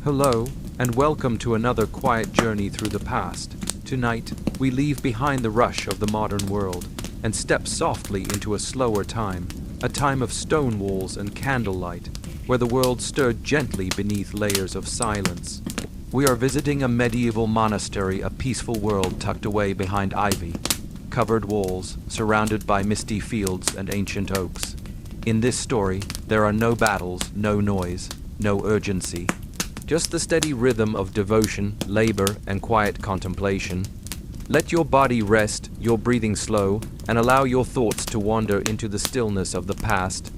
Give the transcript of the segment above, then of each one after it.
Hello, and welcome to another quiet journey through the past. Tonight, we leave behind the rush of the modern world and step softly into a slower time, a time of stone walls and candlelight, where the world stirred gently beneath layers of silence. We are visiting a medieval monastery, a peaceful world tucked away behind ivy, covered walls, surrounded by misty fields and ancient oaks. In this story, there are no battles, no noise, no urgency. Just the steady rhythm of devotion, labor, and quiet contemplation. Let your body rest, your breathing slow, and allow your thoughts to wander into the stillness of the past.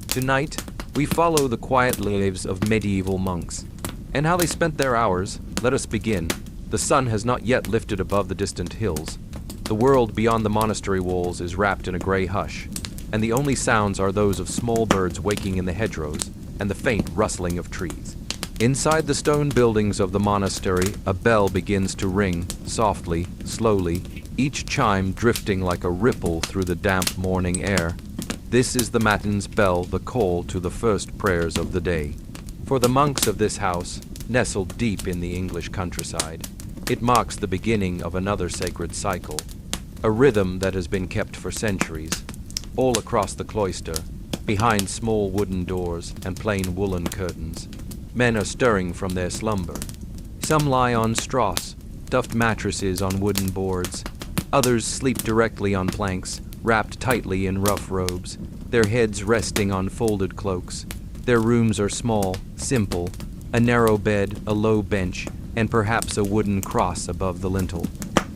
Tonight, we follow the quiet lives of medieval monks. And how they spent their hours. Let us begin. The sun has not yet lifted above the distant hills. The world beyond the monastery walls is wrapped in a gray hush, and the only sounds are those of small birds waking in the hedgerows and the faint rustling of trees. Inside the stone buildings of the monastery, a bell begins to ring, softly, slowly, each chime drifting like a ripple through the damp morning air. This is the matins bell, the call to the first prayers of the day. For the monks of this house, nestled deep in the English countryside, it marks the beginning of another sacred cycle, a rhythm that has been kept for centuries, all across the cloister, behind small wooden doors and plain woolen curtains. Men are stirring from their slumber. Some lie on straws, stuffed mattresses on wooden boards. Others sleep directly on planks, wrapped tightly in rough robes, their heads resting on folded cloaks. Their rooms are small, simple, a narrow bed, a low bench, and perhaps a wooden cross above the lintel.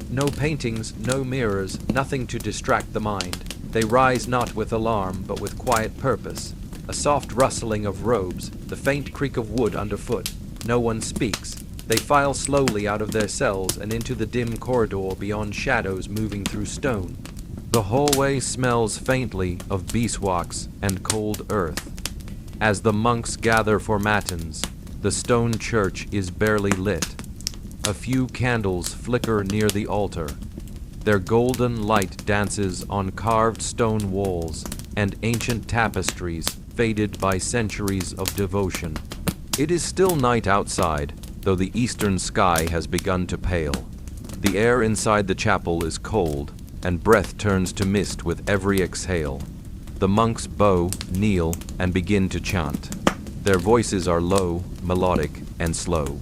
No paintings, no mirrors, nothing to distract the mind. They rise not with alarm, but with quiet purpose. A soft rustling of robes, the faint creak of wood underfoot. No one speaks. They file slowly out of their cells and into the dim corridor beyond shadows moving through stone. The hallway smells faintly of beeswax and cold earth. As the monks gather for matins, the stone church is barely lit. A few candles flicker near the altar. Their golden light dances on carved stone walls and ancient tapestries faded by centuries of devotion. It is still night outside, though the eastern sky has begun to pale. The air inside the chapel is cold, and breath turns to mist with every exhale. The monks bow, kneel, and begin to chant. Their voices are low, melodic, and slow.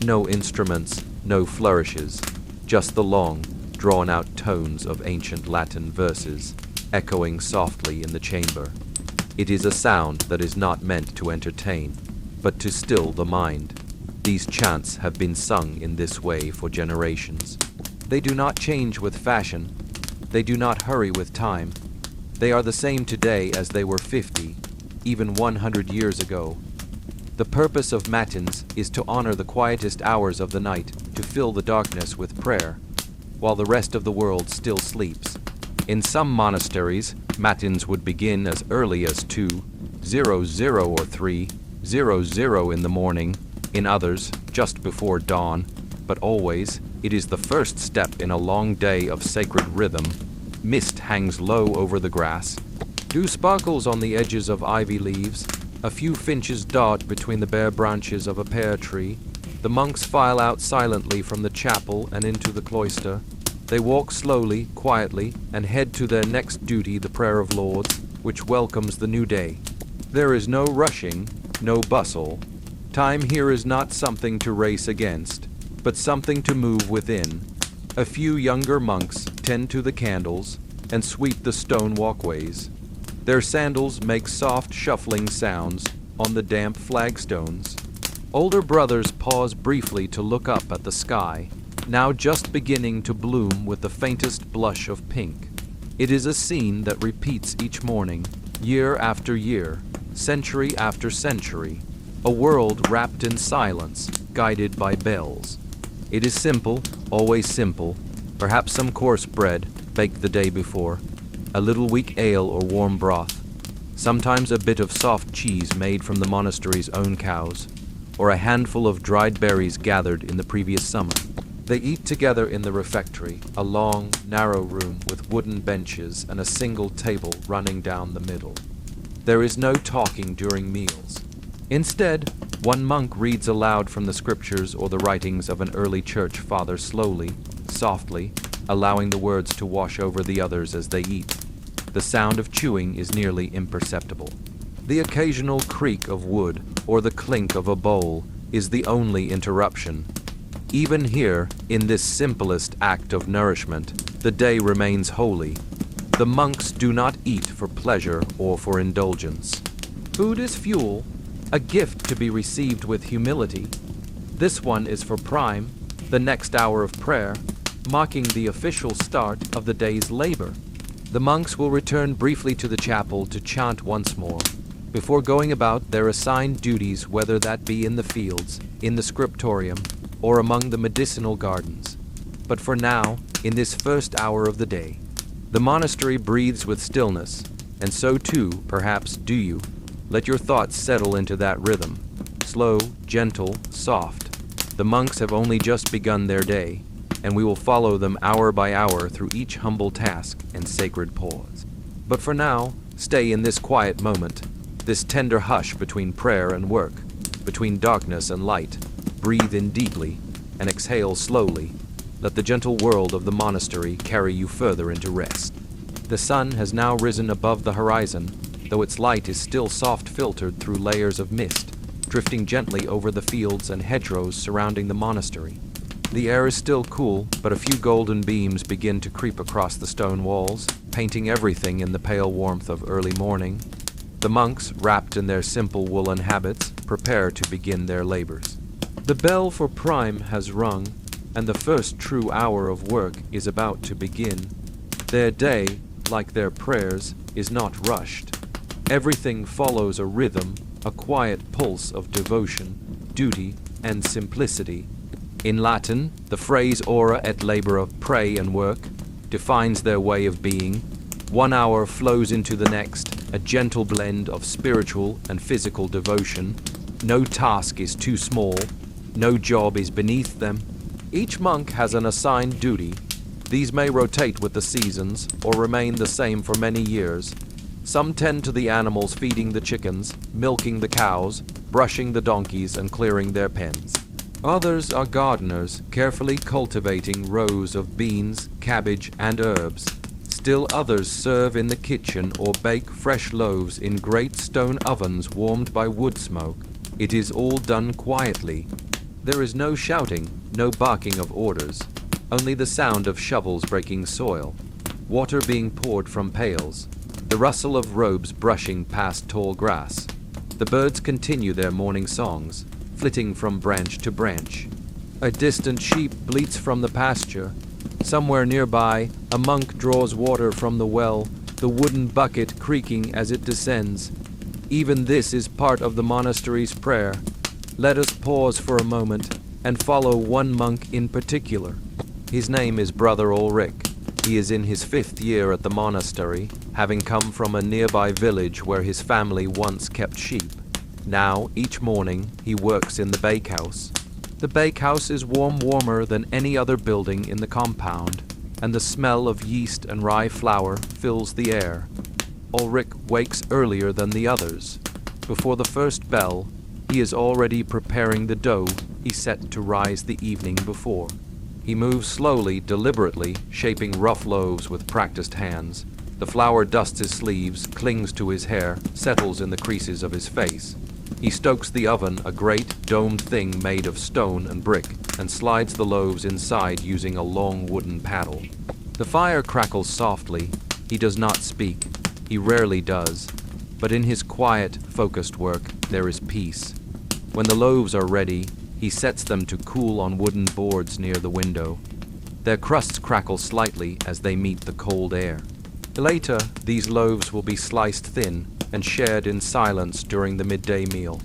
No instruments, no flourishes, just the long, drawn-out tones of ancient Latin verses, echoing softly in the chamber. It is a sound that is not meant to entertain, but to still the mind. These chants have been sung in this way for generations. They do not change with fashion. They do not hurry with time. They are the same today as they were 50, even 100 years ago. The purpose of matins is to honor the quietest hours of the night, to fill the darkness with prayer, while the rest of the world still sleeps. In some monasteries, matins would begin as early as 2:00 or 3:00 in the morning, in others, just before dawn, but always, it is the first step in a long day of sacred rhythm. Mist hangs low over the grass. Dew sparkles on the edges of ivy leaves. A few finches dart between the bare branches of a pear tree. The monks file out silently from the chapel and into the cloister. They walk slowly, quietly, and head to their next duty, the prayer of Lauds, which welcomes the new day. There is no rushing, no bustle. Time here is not something to race against, but something to move within. A few younger monks tend to the candles and sweep the stone walkways. Their sandals make soft shuffling sounds on the damp flagstones. Older brothers pause briefly to look up at the sky, now just beginning to bloom with the faintest blush of pink. It is a scene that repeats each morning, year after year, century after century, a world wrapped in silence, guided by bells. It is simple, always simple, perhaps some coarse bread, baked the day before, a little weak ale or warm broth, sometimes a bit of soft cheese made from the monastery's own cows, or a handful of dried berries gathered in the previous summer. They eat together in the refectory, a long, narrow room with wooden benches and a single table running down the middle. There is no talking during meals. Instead, One monk reads aloud from the scriptures or the writings of an early church father slowly, softly, allowing the words to wash over the others as they eat. The sound of chewing is nearly imperceptible. The occasional creak of wood or the clink of a bowl is the only interruption. Even here, in this simplest act of nourishment, the day remains holy. The monks do not eat for pleasure or for indulgence. Food is fuel, a gift to be received with humility. This one is for prime, the next hour of prayer, marking the official start of the day's labor. The monks will return briefly to the chapel to chant once more, before going about their assigned duties, whether that be in the fields, in the scriptorium, or among the medicinal gardens. But for now, in this first hour of the day, the monastery breathes with stillness, and so too, perhaps, do you. Let your thoughts settle into that rhythm, slow, gentle, soft. The monks have only just begun their day, and we will follow them hour by hour through each humble task and sacred pause. But for now, stay in this quiet moment, this tender hush between prayer and work, between darkness and light. Breathe in deeply and exhale slowly. Let the gentle world of the monastery carry you further into rest. The sun has now risen above the horizon, though its light is still soft filtered through layers of mist, drifting gently over the fields and hedgerows surrounding the monastery. The air is still cool, but a few golden beams begin to creep across the stone walls, painting everything in the pale warmth of early morning. The monks, wrapped in their simple woolen habits, prepare to begin their labors. The bell for prime has rung, and the first true hour of work is about to begin. Their day, like their prayers, is not rushed. Everything follows a rhythm, a quiet pulse of devotion, duty, and simplicity. In Latin, the phrase ora et labora, pray and work, defines their way of being. 1 hour flows into the next, a gentle blend of spiritual and physical devotion. No task is too small, no job is beneath them. Each monk has an assigned duty. These may rotate with the seasons or remain the same for many years. Some tend to the animals, feeding the chickens, milking the cows, brushing the donkeys, and clearing their pens. Others are gardeners, carefully cultivating rows of beans, cabbage, and herbs. Still others serve in the kitchen or bake fresh loaves in great stone ovens warmed by wood smoke. It is all done quietly. There is no shouting, no barking of orders, only the sound of shovels breaking soil, water being poured from pails, the rustle of robes brushing past tall grass. The birds continue their morning songs, flitting from branch to branch. A distant sheep bleats from the pasture. Somewhere nearby, a monk draws water from the well, the wooden bucket creaking as it descends. Even this is part of the monastery's prayer. Let us pause for a moment and follow one monk in particular. His name is Brother Ulrich. He is in his 5th year at the monastery, having come from a nearby village where his family once kept sheep. Now, each morning, he works in the bakehouse. The bakehouse is warmer than any other building in the compound, and the smell of yeast and rye flour fills the air. Ulrich wakes earlier than the others. Before the first bell, he is already preparing the dough he set to rise the evening before. He moves slowly, deliberately, shaping rough loaves with practiced hands. The flour dusts his sleeves, clings to his hair, settles in the creases of his face. He stokes the oven, a great, domed thing made of stone and brick, and slides the loaves inside using a long wooden paddle. The fire crackles softly. He does not speak. He rarely does. But in his quiet, focused work, there is peace. When the loaves are ready, he sets them to cool on wooden boards near the window. Their crusts crackle slightly as they meet the cold air. Later, these loaves will be sliced thin and shared in silence during the midday meal.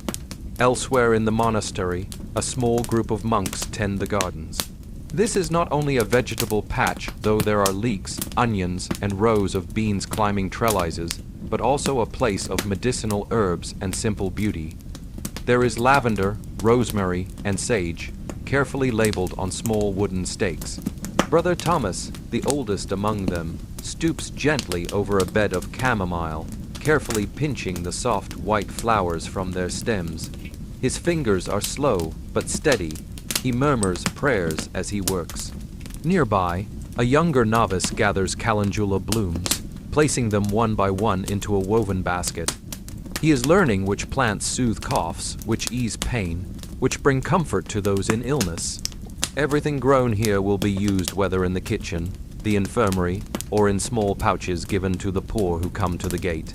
Elsewhere in the monastery, a small group of monks tend the gardens. This is not only a vegetable patch, though there are leeks, onions, and rows of beans climbing trellises, but also a place of medicinal herbs and simple beauty. There is lavender, rosemary, and sage, carefully labeled on small wooden stakes. Brother Thomas, the oldest among them, stoops gently over a bed of chamomile, carefully pinching the soft white flowers from their stems. His fingers are slow but steady. He murmurs prayers as he works. Nearby, a younger novice gathers calendula blooms, placing them one by one into a woven basket. He is learning which plants soothe coughs, which ease pain, which bring comfort to those in illness. Everything grown here will be used whether in the kitchen, the infirmary, or in small pouches given to the poor who come to the gate.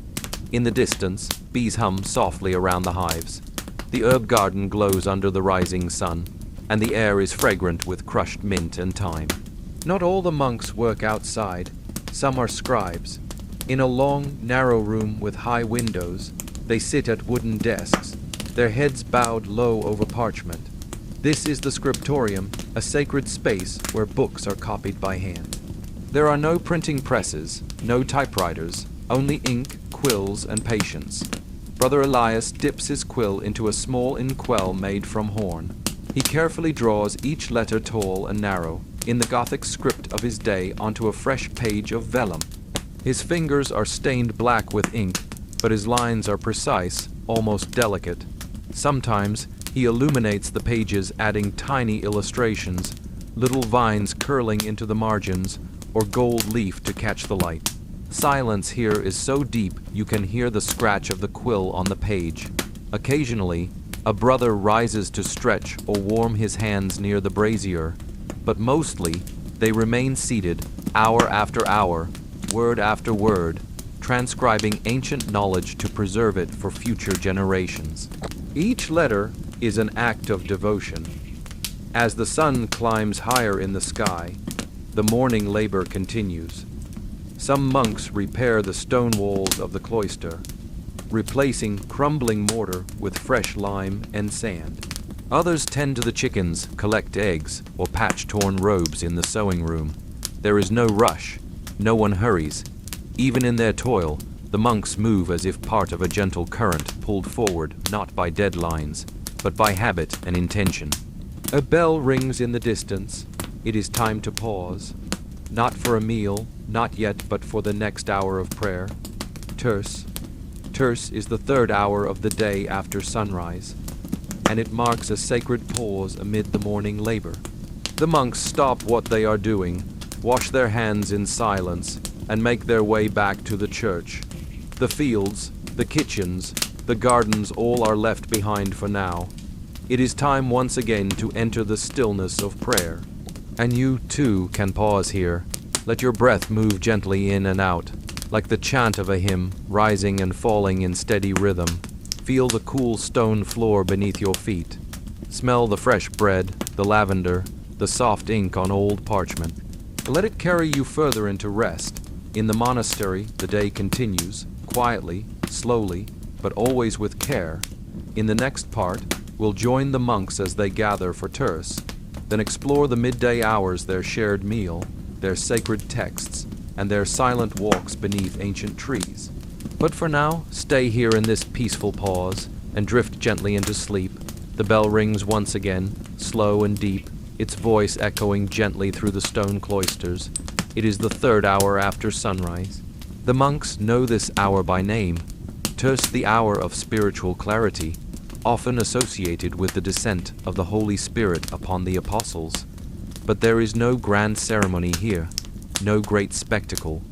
In the distance, bees hum softly around the hives. The herb garden glows under the rising sun, and the air is fragrant with crushed mint and thyme. Not all the monks work outside. Some are scribes. In a long, narrow room with high windows, they sit at wooden desks, their heads bowed low over parchment. This is the scriptorium, a sacred space where books are copied by hand. There are no printing presses, no typewriters, only ink, quills, and patience. Brother Elias dips his quill into a small inkwell made from horn. He carefully draws each letter tall and narrow, in the Gothic script of his day, onto a fresh page of vellum. His fingers are stained black with ink, but his lines are precise, almost delicate. Sometimes he illuminates the pages, adding tiny illustrations, little vines curling into the margins, or gold leaf to catch the light. Silence here is so deep you can hear the scratch of the quill on the page. Occasionally, a brother rises to stretch or warm his hands near the brazier, but mostly they remain seated, hour after hour, word after word, transcribing ancient knowledge to preserve it for future generations. Each letter is an act of devotion. As the sun climbs higher in the sky, the morning labor continues. Some monks repair the stone walls of the cloister, replacing crumbling mortar with fresh lime and sand. Others tend to the chickens, collect eggs, or patch torn robes in the sewing room. There is no rush. No one hurries. Even in their toil, the monks move as if part of a gentle current pulled forward not by deadlines, but by habit and intention. A bell rings in the distance. It is time to pause. Not for a meal, not yet, but for the next hour of prayer. Terce. Terce is the third hour of the day after sunrise, and it marks a sacred pause amid the morning labor. The monks stop what they are doing, wash their hands in silence, and make their way back to the church. The fields, the kitchens, the gardens all are left behind for now. It is time once again to enter the stillness of prayer. And you, too, can pause here. Let your breath move gently in and out, like the chant of a hymn, rising and falling in steady rhythm. Feel the cool stone floor beneath your feet. Smell the fresh bread, the lavender, the soft ink on old parchment. Let it carry you further into rest. In the monastery, the day continues, quietly, slowly, but always with care. In the next part, we'll join the monks as they gather for terce, then explore the midday hours, their shared meal, their sacred texts, and their silent walks beneath ancient trees. But for now, stay here in this peaceful pause and drift gently into sleep. The bell rings once again, slow and deep, its voice echoing gently through the stone cloisters. It is the third hour after sunrise. The monks know this hour by name, terce, the hour of spiritual clarity, often associated with the descent of the Holy Spirit upon the apostles. But there is no grand ceremony here, no great spectacle.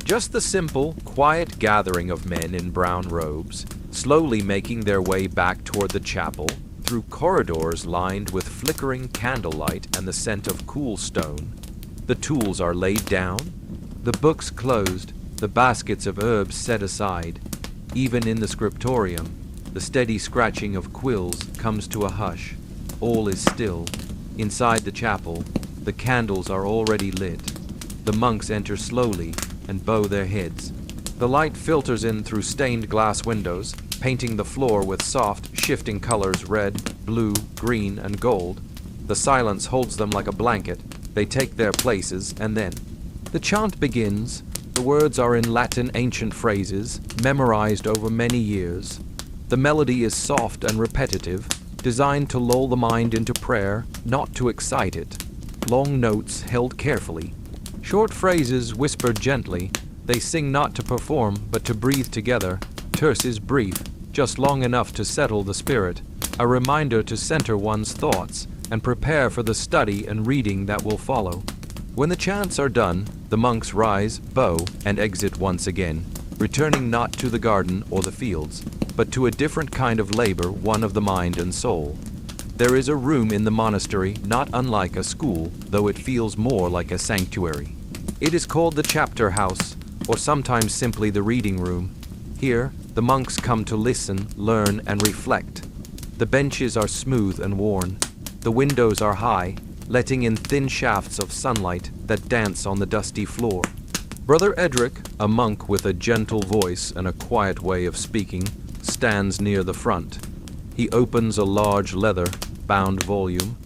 Just the simple, quiet gathering of men in brown robes, slowly making their way back toward the chapel, through corridors lined with flickering candlelight and the scent of cool stone. The tools are laid down, the books closed, the baskets of herbs set aside. Even in the scriptorium, the steady scratching of quills comes to a hush. All is still. Inside the chapel, the candles are already lit. The monks enter slowly and bow their heads. The light filters in through stained glass windows, painting the floor with soft, shifting colors: red, blue, green, and gold. The silence holds them like a blanket. They take their places, and then the chant begins. The words are in Latin ancient phrases, memorized over many years. The melody is soft and repetitive, designed to lull the mind into prayer, not to excite it. Long notes held carefully. Short phrases whispered gently. They sing not to perform, but to breathe together. Terce is brief, just long enough to settle the spirit. a reminder to center one's thoughts and prepare for the study and reading that will follow. When the chants are done, the monks rise, bow, and exit once again, returning not to the garden or the fields, but to a different kind of labor, one of the mind and soul. There is a room in the monastery not unlike a school, though it feels more like a sanctuary. It is called the chapter house, or sometimes simply the reading room. Here, the monks come to listen, learn, and reflect. The benches are smooth and worn. The windows are high, letting in thin shafts of sunlight that dance on the dusty floor. Brother Edric, a monk with a gentle voice and a quiet way of speaking, stands near the front. He opens a large leather-bound volume.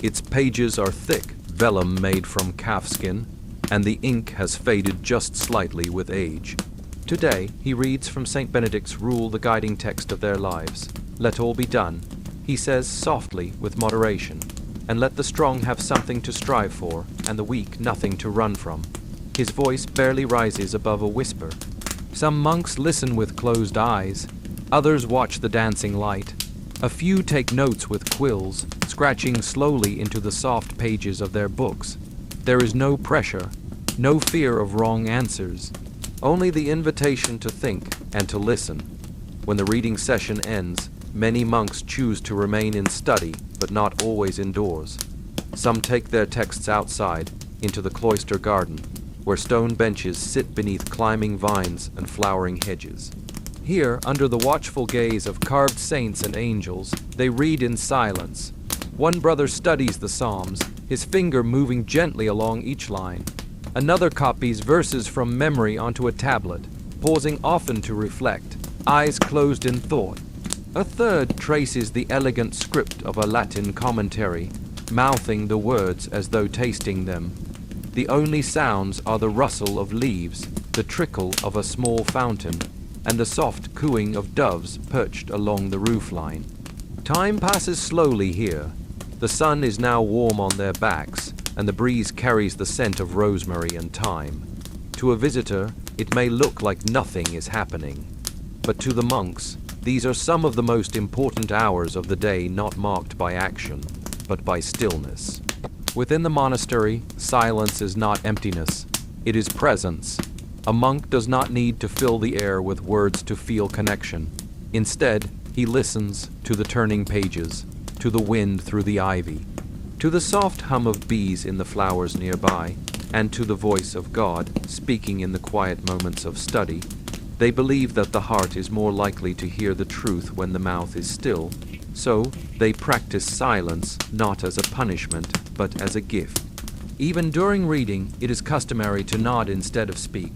Its pages are thick, vellum made from calfskin, and the ink has faded just slightly with age. Today, he reads from St. Benedict's rule, the guiding text of their lives. Let all be done, he says softly with moderation, and let the strong have something to strive for, and the weak nothing to run from. His voice barely rises above a whisper. Some monks listen with closed eyes. Others watch the dancing light. A few take notes with quills, scratching slowly into the soft pages of their books. There is no pressure, no fear of wrong answers, only the invitation to think and to listen. When the reading session ends, many monks choose to remain in study, but not always indoors. Some take their texts outside, into the cloister garden, where stone benches sit beneath climbing vines and flowering hedges. Here, under the watchful gaze of carved saints and angels, they read in silence. One brother studies the Psalms, his finger moving gently along each line. Another copies verses from memory onto a tablet, pausing often to reflect, eyes closed in thought. A third traces the elegant script of a Latin commentary, mouthing the words as though tasting them. The only sounds are the rustle of leaves, the trickle of a small fountain, and the soft cooing of doves perched along the roofline. Time passes slowly here. The sun is now warm on their backs, and the breeze carries the scent of rosemary and thyme. To a visitor, it may look like nothing is happening. But to the monks, these are some of the most important hours of the day, not marked by action, but by stillness. Within the monastery, silence is not emptiness, it is presence. A monk does not need to fill the air with words to feel connection. Instead, he listens to the turning pages, to the wind through the ivy, to the soft hum of bees in the flowers nearby, and to the voice of God speaking in the quiet moments of study. They believe that the heart is more likely to hear the truth when the mouth is still, so they practice silence not as a punishment, but as a gift. Even during reading, it is customary to nod instead of speak.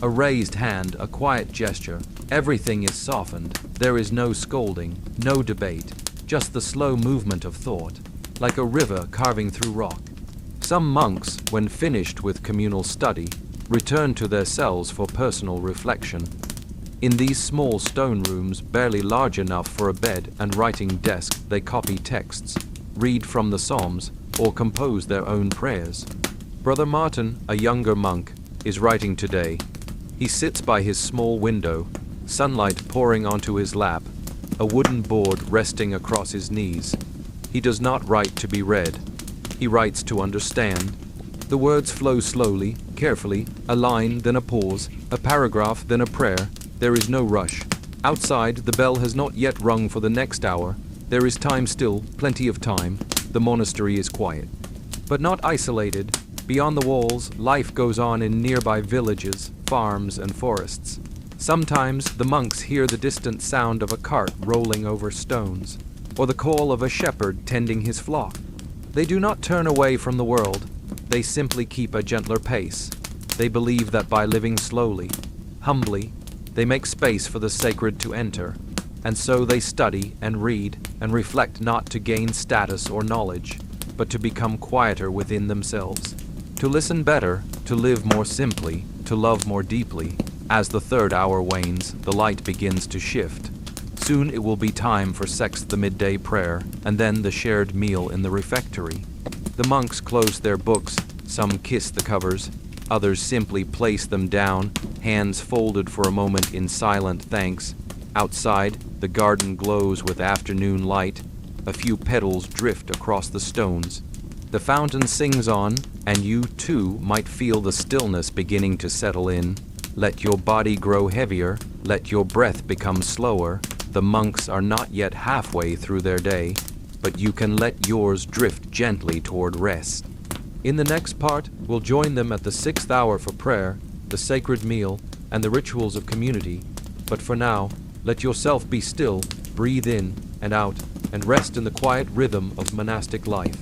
A raised hand, a quiet gesture, everything is softened. There is no scolding, no debate, just the slow movement of thought, like a river carving through rock. Some monks, when finished with communal study, return to their cells for personal reflection. In these small stone rooms, barely large enough for a bed and writing desk, they copy texts, read from the Psalms, or compose their own prayers. Brother Martin, a younger monk, is writing today. He sits by his small window, sunlight pouring onto his lap, a wooden board resting across his knees. He does not write to be read. He writes to understand. The words flow slowly, carefully, a line, then a pause, a paragraph, then a prayer. There is no rush. Outside, the bell has not yet rung for the next hour. There is time still, plenty of time. The monastery is quiet. But not isolated. Beyond the walls, life goes on in nearby villages, farms, and forests. Sometimes the monks hear the distant sound of a cart rolling over stones, or the call of a shepherd tending his flock. They do not turn away from the world. They simply keep a gentler pace. They believe that by living slowly, humbly, they make space for the sacred to enter, and so they study and read and reflect not to gain status or knowledge, but to become quieter within themselves, to listen better, to live more simply, to love more deeply. As the third hour wanes, the light begins to shift. Soon it will be time for the midday prayer, and then the shared meal in the refectory. The monks close their books, some kiss the covers, others simply place them down, hands folded for a moment in silent thanks. Outside, the garden glows with afternoon light, A few petals drift across the stones. The fountain sings on, and you too might feel the stillness beginning to settle in. Let your body grow heavier, let your breath become slower. The monks are not yet halfway through their day, but you can let yours drift gently toward rest. In the next part, we'll join them at the 6th hour for prayer, the sacred meal, and the rituals of community. But for now, let yourself be still, breathe in and out, and rest in the quiet rhythm of monastic life.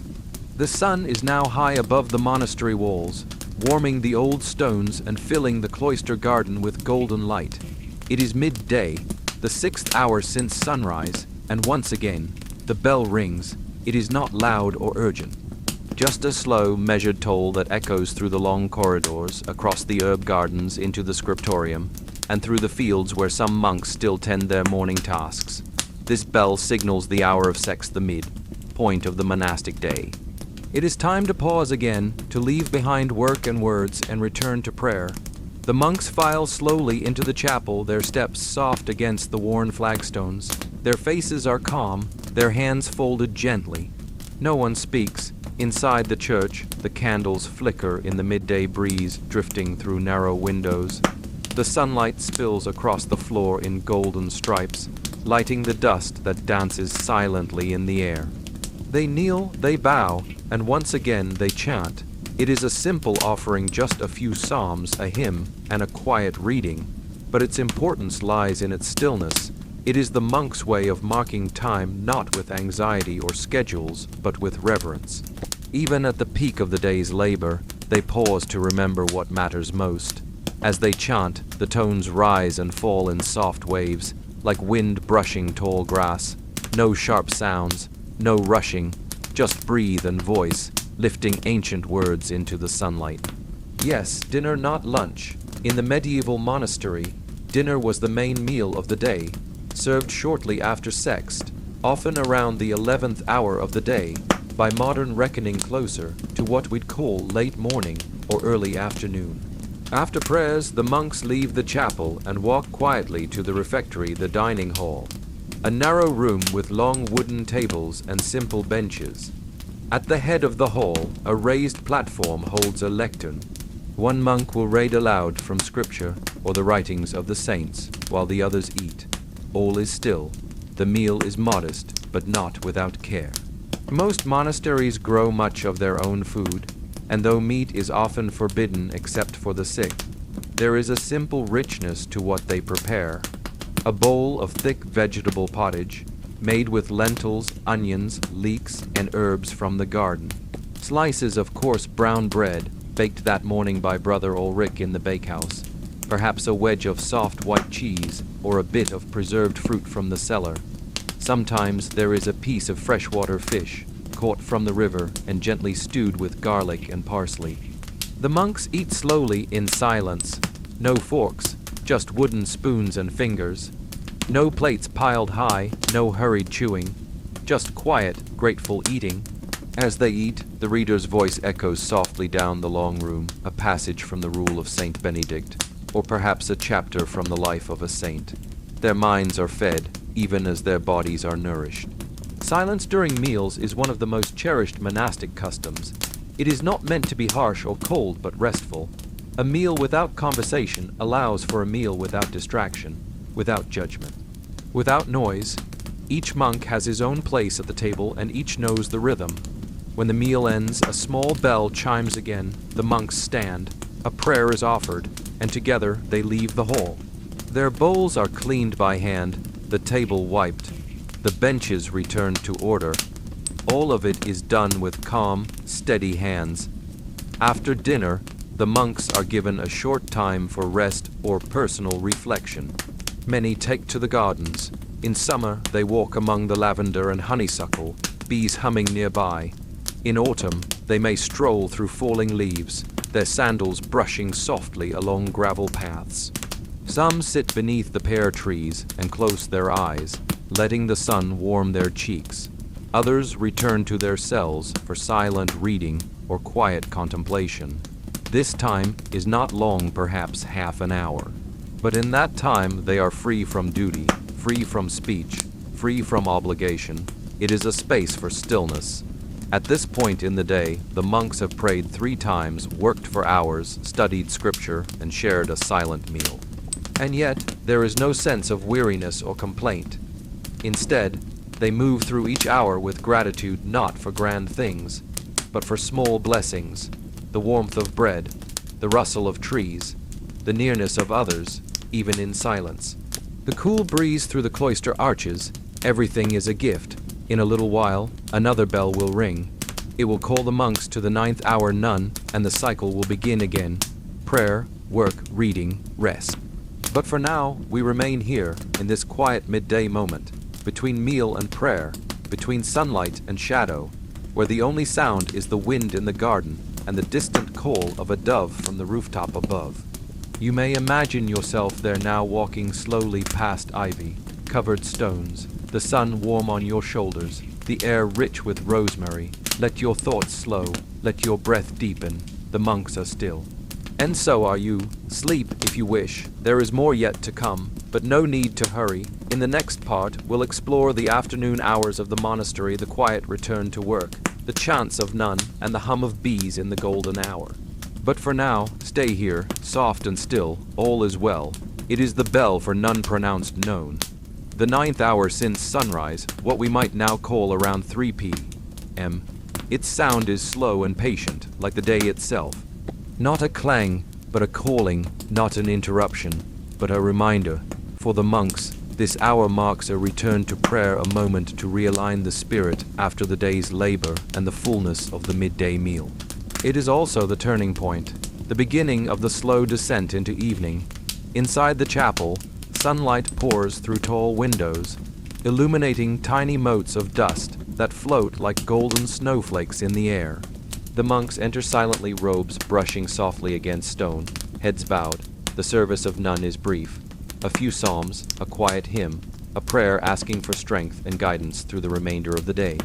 The sun is now high above the monastery walls, warming the old stones and filling the cloister garden with golden light. It is midday, the 6th hour since sunrise, and once again, the bell rings. It is not loud or urgent. Just a slow, measured toll that echoes through the long corridors, across the herb gardens into the scriptorium, and through the fields where some monks still tend their morning tasks. This bell signals the hour of sex the mid-point of the monastic day. It is time to pause again, to leave behind work and words and return to prayer. The monks file slowly into the chapel, their steps soft against the worn flagstones. Their faces are calm, their hands folded gently. No one speaks. Inside the church, the candles flicker in the midday breeze drifting through narrow windows. The sunlight spills across the floor in golden stripes, lighting the dust that dances silently in the air. They kneel, they bow, and once again they chant. It is a simple offering, just a few psalms, a hymn, and a quiet reading, but its importance lies in its stillness. It is the monk's way of marking time not with anxiety or schedules, but with reverence. Even at the peak of the day's labor, they pause to remember what matters most. As they chant, the tones rise and fall in soft waves, like wind brushing tall grass. No sharp sounds, no rushing, just breathe and voice, lifting ancient words into the sunlight. Yes, dinner, not lunch. In the medieval monastery, dinner was the main meal of the day, served shortly after sext, often around the 11th hour of the day, by modern reckoning closer to what we'd call late morning or early afternoon. After prayers, the monks leave the chapel and walk quietly to the refectory, the dining hall, a narrow room with long wooden tables and simple benches. At the head of the hall, a raised platform holds a lectern. One monk will read aloud from scripture or the writings of the saints, while the others eat. All is still. The meal is modest, but not without care. Most monasteries grow much of their own food, and though meat is often forbidden except for the sick, there is a simple richness to what they prepare. A bowl of thick vegetable pottage, made with lentils, onions, leeks, and herbs from the garden. Slices of coarse brown bread, baked that morning by Brother Ulrich in the bakehouse. Perhaps a wedge of soft white cheese, or a bit of preserved fruit from the cellar. Sometimes there is a piece of freshwater fish, caught from the river and gently stewed with garlic and parsley. The monks eat slowly in silence. No forks, just wooden spoons and fingers. No plates piled high, no hurried chewing. Just quiet, grateful eating. As they eat, the reader's voice echoes softly down the long room, a passage from the Rule of Saint Benedict, or perhaps a chapter from the life of a saint. Their minds are fed, even as their bodies are nourished. Silence during meals is one of the most cherished monastic customs. It is not meant to be harsh or cold, but restful. A meal without conversation allows for a meal without distraction, without judgment, without noise. Each monk has his own place at the table, and each knows the rhythm. When the meal ends, a small bell chimes again. The monks stand, a prayer is offered, and together they leave the hall. Their bowls are cleaned by hand, the table wiped, the benches returned to order. All of it is done with calm, steady hands. After dinner, the monks are given a short time for rest or personal reflection. Many take to the gardens. In summer, they walk among the lavender and honeysuckle, bees humming nearby. In autumn, they may stroll through falling leaves, their sandals brushing softly along gravel paths. Some sit beneath the pear trees and close their eyes, letting the sun warm their cheeks. Others return to their cells for silent reading or quiet contemplation. This time is not long, perhaps half an hour. But in that time they are free from duty, free from speech, free from obligation. It is a space for stillness. At this point in the day, the monks have prayed 3 times, worked for hours, studied scripture, and shared a silent meal. And yet, there is no sense of weariness or complaint. Instead, they move through each hour with gratitude not for grand things, but for small blessings, the warmth of bread, the rustle of trees, the nearness of others, even in silence. The cool breeze through the cloister arches, everything is a gift. In a little while, another bell will ring. It will call the monks to the 9th hour none, and the cycle will begin again. Prayer, work, reading, rest. But for now, we remain here, in this quiet midday moment, between meal and prayer, between sunlight and shadow, where the only sound is the wind in the garden and the distant call of a dove from the rooftop above. You may imagine yourself there now, walking slowly past ivy-covered stones, the sun warm on your shoulders, the air rich with rosemary. Let your thoughts slow, let your breath deepen. The monks are still. And so are you. Sleep if you wish. There is more yet to come, but no need to hurry. In the next part, we'll explore the afternoon hours of the monastery, the quiet return to work, the chants of none, and the hum of bees in the golden hour. But for now, stay here, soft and still, all is well. It is the bell for none pronounced known. The 9th hour since sunrise, what we might now call around 3 p.m. Its sound is slow and patient, like the day itself. Not a clang, but a calling, not an interruption, but a reminder. For the monks, this hour marks a return to prayer, a moment to realign the spirit after the day's labor and the fullness of the midday meal. It is also the turning point, the beginning of the slow descent into evening. Inside the chapel, sunlight pours through tall windows, illuminating tiny motes of dust that float like golden snowflakes in the air. The monks enter silently, robes brushing softly against stone, heads bowed. The service of none is brief. A few psalms, a quiet hymn, a prayer asking for strength and guidance through the remainder of the day.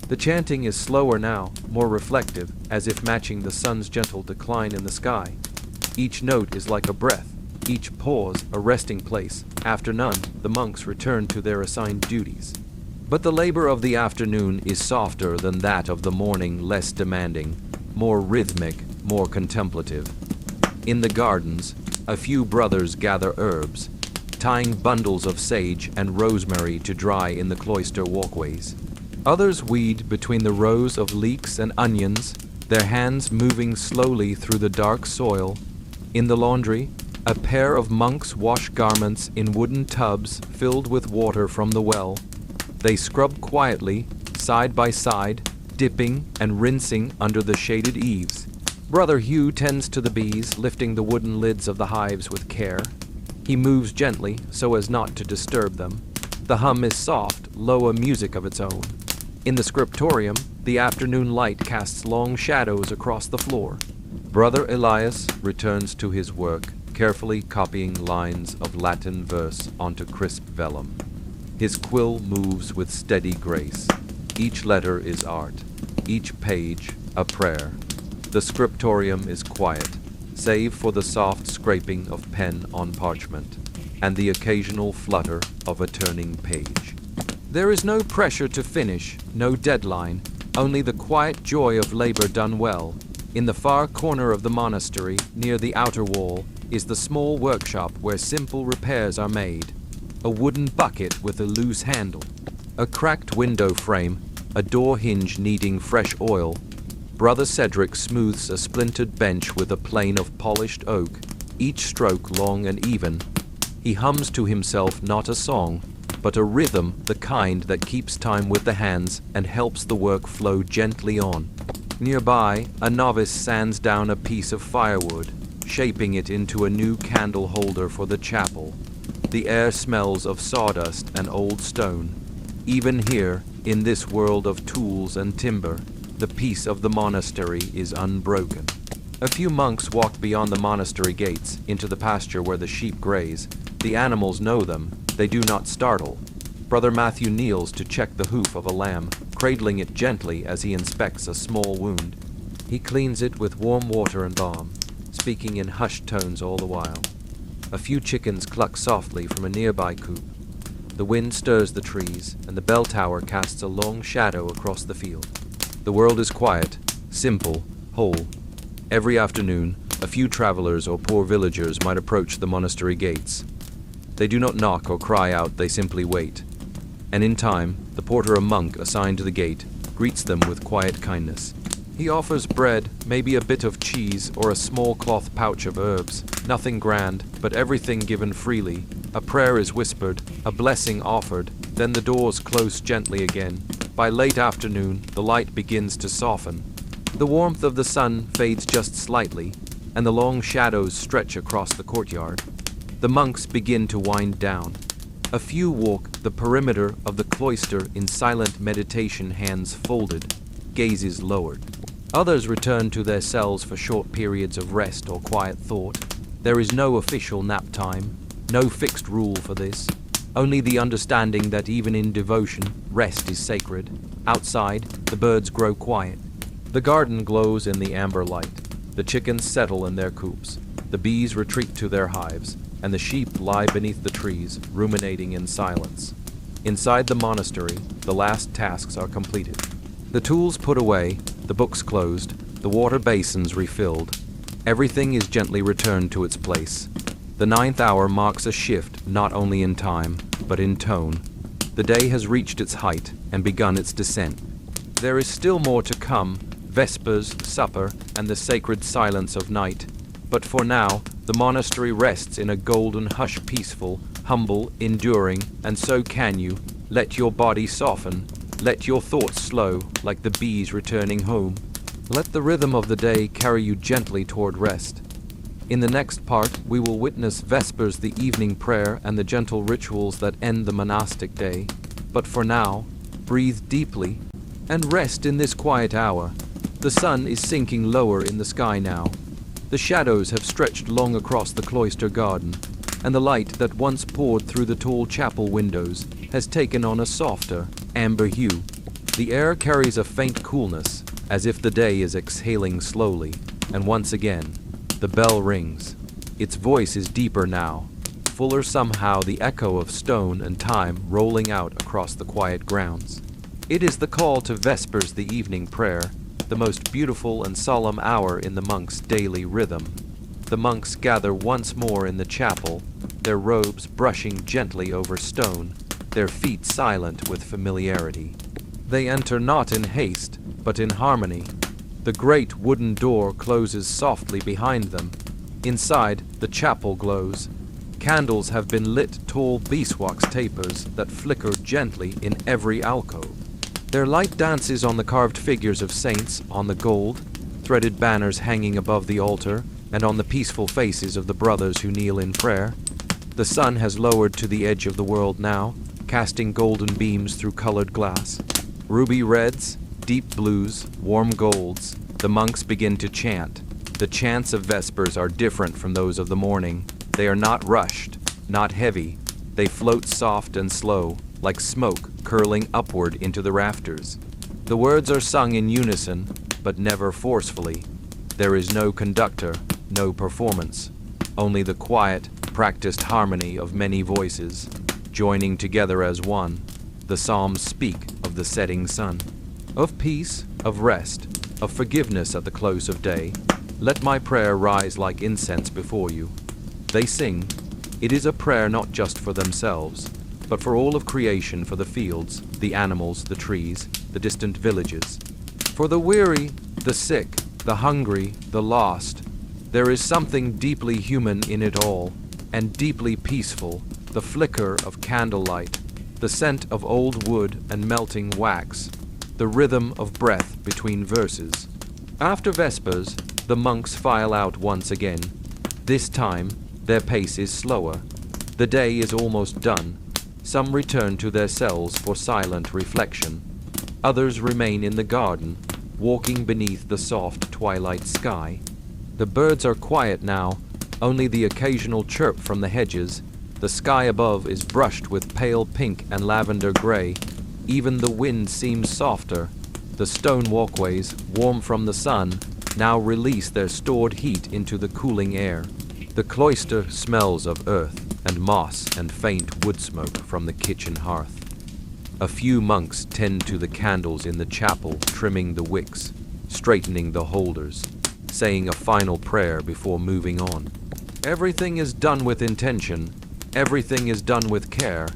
The chanting is slower now, more reflective, as if matching the sun's gentle decline in the sky. Each note is like a breath, each pause a resting place. After none, the monks return to their assigned duties. But the labor of the afternoon is softer than that of the morning, less demanding, more rhythmic, more contemplative. In the gardens, a few brothers gather herbs, tying bundles of sage and rosemary to dry in the cloister walkways. Others weed between the rows of leeks and onions, their hands moving slowly through the dark soil. In the laundry, a pair of monks wash garments in wooden tubs filled with water from the well. They scrub quietly, side by side, dipping and rinsing under the shaded eaves. Brother Hugh tends to the bees, lifting the wooden lids of the hives with care. He moves gently so as not to disturb them. The hum is soft, low, a music of its own. In the scriptorium, the afternoon light casts long shadows across the floor. Brother Elias returns to his work, carefully copying lines of Latin verse onto crisp vellum. His quill moves with steady grace. Each letter is art, each page a prayer. The scriptorium is quiet, save for the soft scraping of pen on parchment and the occasional flutter of a turning page. There is no pressure to finish, no deadline, only the quiet joy of labor done well. In the far corner of the monastery, near the outer wall, is the small workshop where simple repairs are made. A wooden bucket with a loose handle, a cracked window frame, a door hinge needing fresh oil. Brother Cedric smooths a splintered bench with a plane of polished oak, each stroke long and even. He hums to himself not a song, but a rhythm, the kind that keeps time with the hands and helps the work flow gently on. Nearby, a novice sands down a piece of firewood, shaping it into a new candle holder for the chapel. The air smells of sawdust and old stone. Even here, in this world of tools and timber, the peace of the monastery is unbroken. A few monks walk beyond the monastery gates into the pasture where the sheep graze. The animals know them. They do not startle. Brother Matthew kneels to check the hoof of a lamb, cradling it gently as he inspects a small wound. He cleans it with warm water and balm, speaking in hushed tones all the while. A few chickens cluck softly from a nearby coop. The wind stirs the trees, and the bell tower casts a long shadow across the field. The world is quiet, simple, whole. Every afternoon, a few travelers or poor villagers might approach the monastery gates. They do not knock or cry out, they simply wait. And in time, the porter, a monk assigned to the gate, greets them with quiet kindness. He offers bread, maybe a bit of cheese, or a small cloth pouch of herbs. Nothing grand, but everything given freely. A prayer is whispered, a blessing offered, then the doors close gently again. By late afternoon, the light begins to soften. The warmth of the sun fades just slightly, and the long shadows stretch across the courtyard. The monks begin to wind down. A few walk the perimeter of the cloister in silent meditation, hands folded, gazes lowered. Others return to their cells for short periods of rest or quiet thought. There is no official nap time, no fixed rule for this, only the understanding that even in devotion, rest is sacred. Outside, the birds grow quiet. The garden glows in the amber light. The chickens settle in their coops. The bees retreat to their hives, and the sheep lie beneath the trees, ruminating in silence. Inside the monastery, the last tasks are completed. The tools put away, the books closed, the water basins refilled. Everything is gently returned to its place. The 9th hour marks a shift not only in time, but in tone. The day has reached its height and begun its descent. There is still more to come, vespers, supper, and the sacred silence of night. But for now, the monastery rests in a golden hush, peaceful, humble, enduring, and so can you. Let your body soften, let your thoughts slow, like the bees returning home. Let the rhythm of the day carry you gently toward rest. In the next part, we will witness Vespers, the evening prayer, and the gentle rituals that end the monastic day. But for now, breathe deeply and rest in this quiet hour. The sun is sinking lower in the sky now. The shadows have stretched long across the cloister garden, and the light that once poured through the tall chapel windows has taken on a softer, amber hue. The air carries a faint coolness, as if the day is exhaling slowly, and once again, the bell rings. Its voice is deeper now, fuller somehow, the echo of stone and time rolling out across the quiet grounds. It is the call to Vespers, the evening prayer, the most beautiful and solemn hour in the monks' daily rhythm. The monks gather once more in the chapel, their robes brushing gently over stone, their feet silent with familiarity. They enter not in haste, but in harmony. The great wooden door closes softly behind them. Inside, the chapel glows. Candles have been lit, tall beeswax tapers that flicker gently in every alcove. Their light dances on the carved figures of saints, on the gold, threaded banners hanging above the altar, and on the peaceful faces of the brothers who kneel in prayer. The sun has lowered to the edge of the world now, casting golden beams through colored glass. Ruby reds, deep blues, warm golds, the monks begin to chant. The chants of Vespers are different from those of the morning. They are not rushed, not heavy. They float soft and slow, like smoke curling upward into the rafters. The words are sung in unison, but never forcefully. There is no conductor, no performance, only the quiet, practiced harmony of many voices, joining together as one. The psalms speak of the setting sun, of peace, of rest, of forgiveness at the close of day. Let my prayer rise like incense before you. They sing. It is a prayer not just for themselves, but for all of creation, for the fields, the animals, the trees, the distant villages. For the weary, the sick, the hungry, the lost. There is something deeply human in it all, and deeply peaceful, the flicker of candlelight, the scent of old wood and melting wax, the rhythm of breath between verses. After Vespers, the monks file out once again. This time, their pace is slower. The day is almost done. Some return to their cells for silent reflection. Others remain in the garden, walking beneath the soft twilight sky. The birds are quiet now, only the occasional chirp from the hedges. The sky above is brushed with pale pink and lavender gray. Even the wind seems softer. The stone walkways, warm from the sun, now release their stored heat into the cooling air. The cloister smells of earth. and moss and faint wood smoke from the kitchen hearth. A few monks tend to the candles in the chapel, trimming the wicks, straightening the holders, saying a final prayer before moving on. Everything is done with intention, everything is done with care.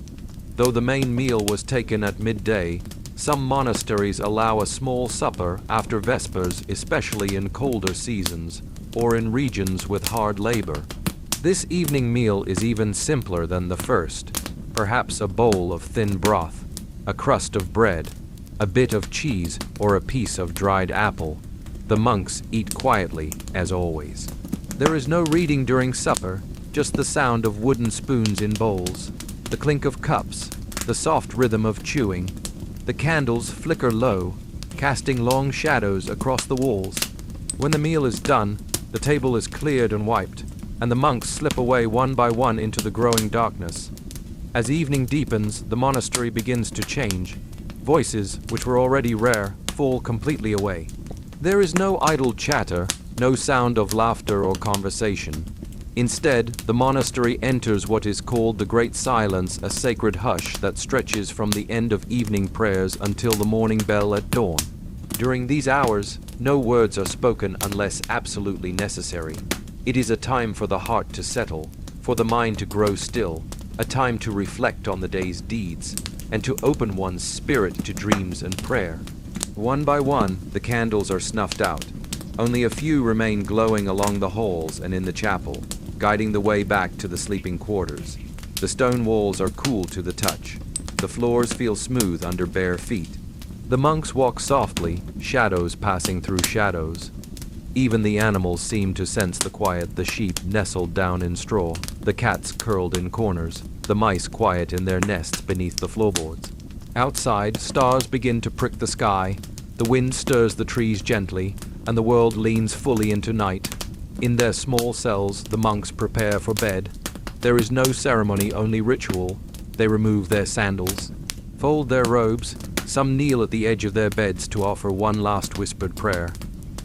Though the main meal was taken at midday, some monasteries allow a small supper after Vespers, especially in colder seasons or in regions with hard labor. This evening meal is even simpler than the first, perhaps a bowl of thin broth, a crust of bread, a bit of cheese, or a piece of dried apple. The monks eat quietly, as always. There is no reading during supper, just the sound of wooden spoons in bowls, the clink of cups, the soft rhythm of chewing. The candles flicker low, casting long shadows across the walls. When the meal is done, the table is cleared and wiped, and the monks slip away one by one into the growing darkness. As evening deepens, the monastery begins to change. Voices, which were already rare, fall completely away. There is no idle chatter, no sound of laughter or conversation. Instead, the monastery enters what is called the Great Silence, a sacred hush that stretches from the end of evening prayers until the morning bell at dawn. During these hours, no words are spoken unless absolutely necessary. It is a time for the heart to settle, for the mind to grow still, a time to reflect on the day's deeds, and to open one's spirit to dreams and prayer. One by one, the candles are snuffed out. Only a few remain glowing along the halls and in the chapel, guiding the way back to the sleeping quarters. The stone walls are cool to the touch. The floors feel smooth under bare feet. The monks walk softly, shadows passing through shadows. Even the animals seem to sense the quiet, the sheep nestled down in straw, the cats curled in corners, the mice quiet in their nests beneath the floorboards. Outside, stars begin to prick the sky, the wind stirs the trees gently, and the world leans fully into night. In their small cells, the monks prepare for bed. There is no ceremony, only ritual. They remove their sandals, fold their robes. Some kneel at the edge of their beds to offer one last whispered prayer.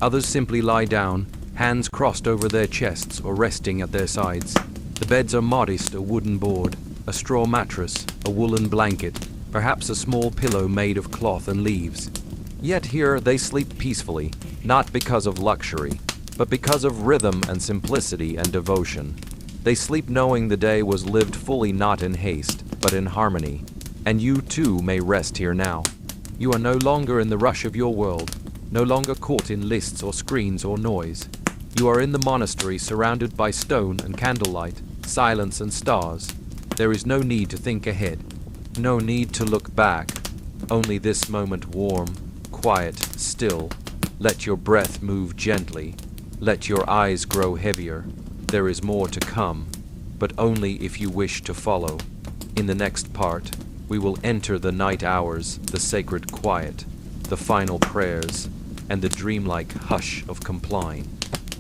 Others simply lie down, hands crossed over their chests or resting at their sides. The beds are modest, a wooden board, a straw mattress, a woolen blanket, perhaps a small pillow made of cloth and leaves. Yet here they sleep peacefully, not because of luxury, but because of rhythm and simplicity and devotion. They sleep knowing the day was lived fully, not in haste, but in harmony. And you too may rest here now. You are no longer in the rush of your world, no longer caught in lists or screens or noise. You are in the monastery, surrounded by stone and candlelight, silence and stars. There is no need to think ahead, no need to look back. Only this moment, warm, quiet, still. Let your breath move gently. Let your eyes grow heavier. There is more to come, but only if you wish to follow. In the next part, we will enter the night hours, the sacred quiet, the final prayers, and the dreamlike hush of Compline.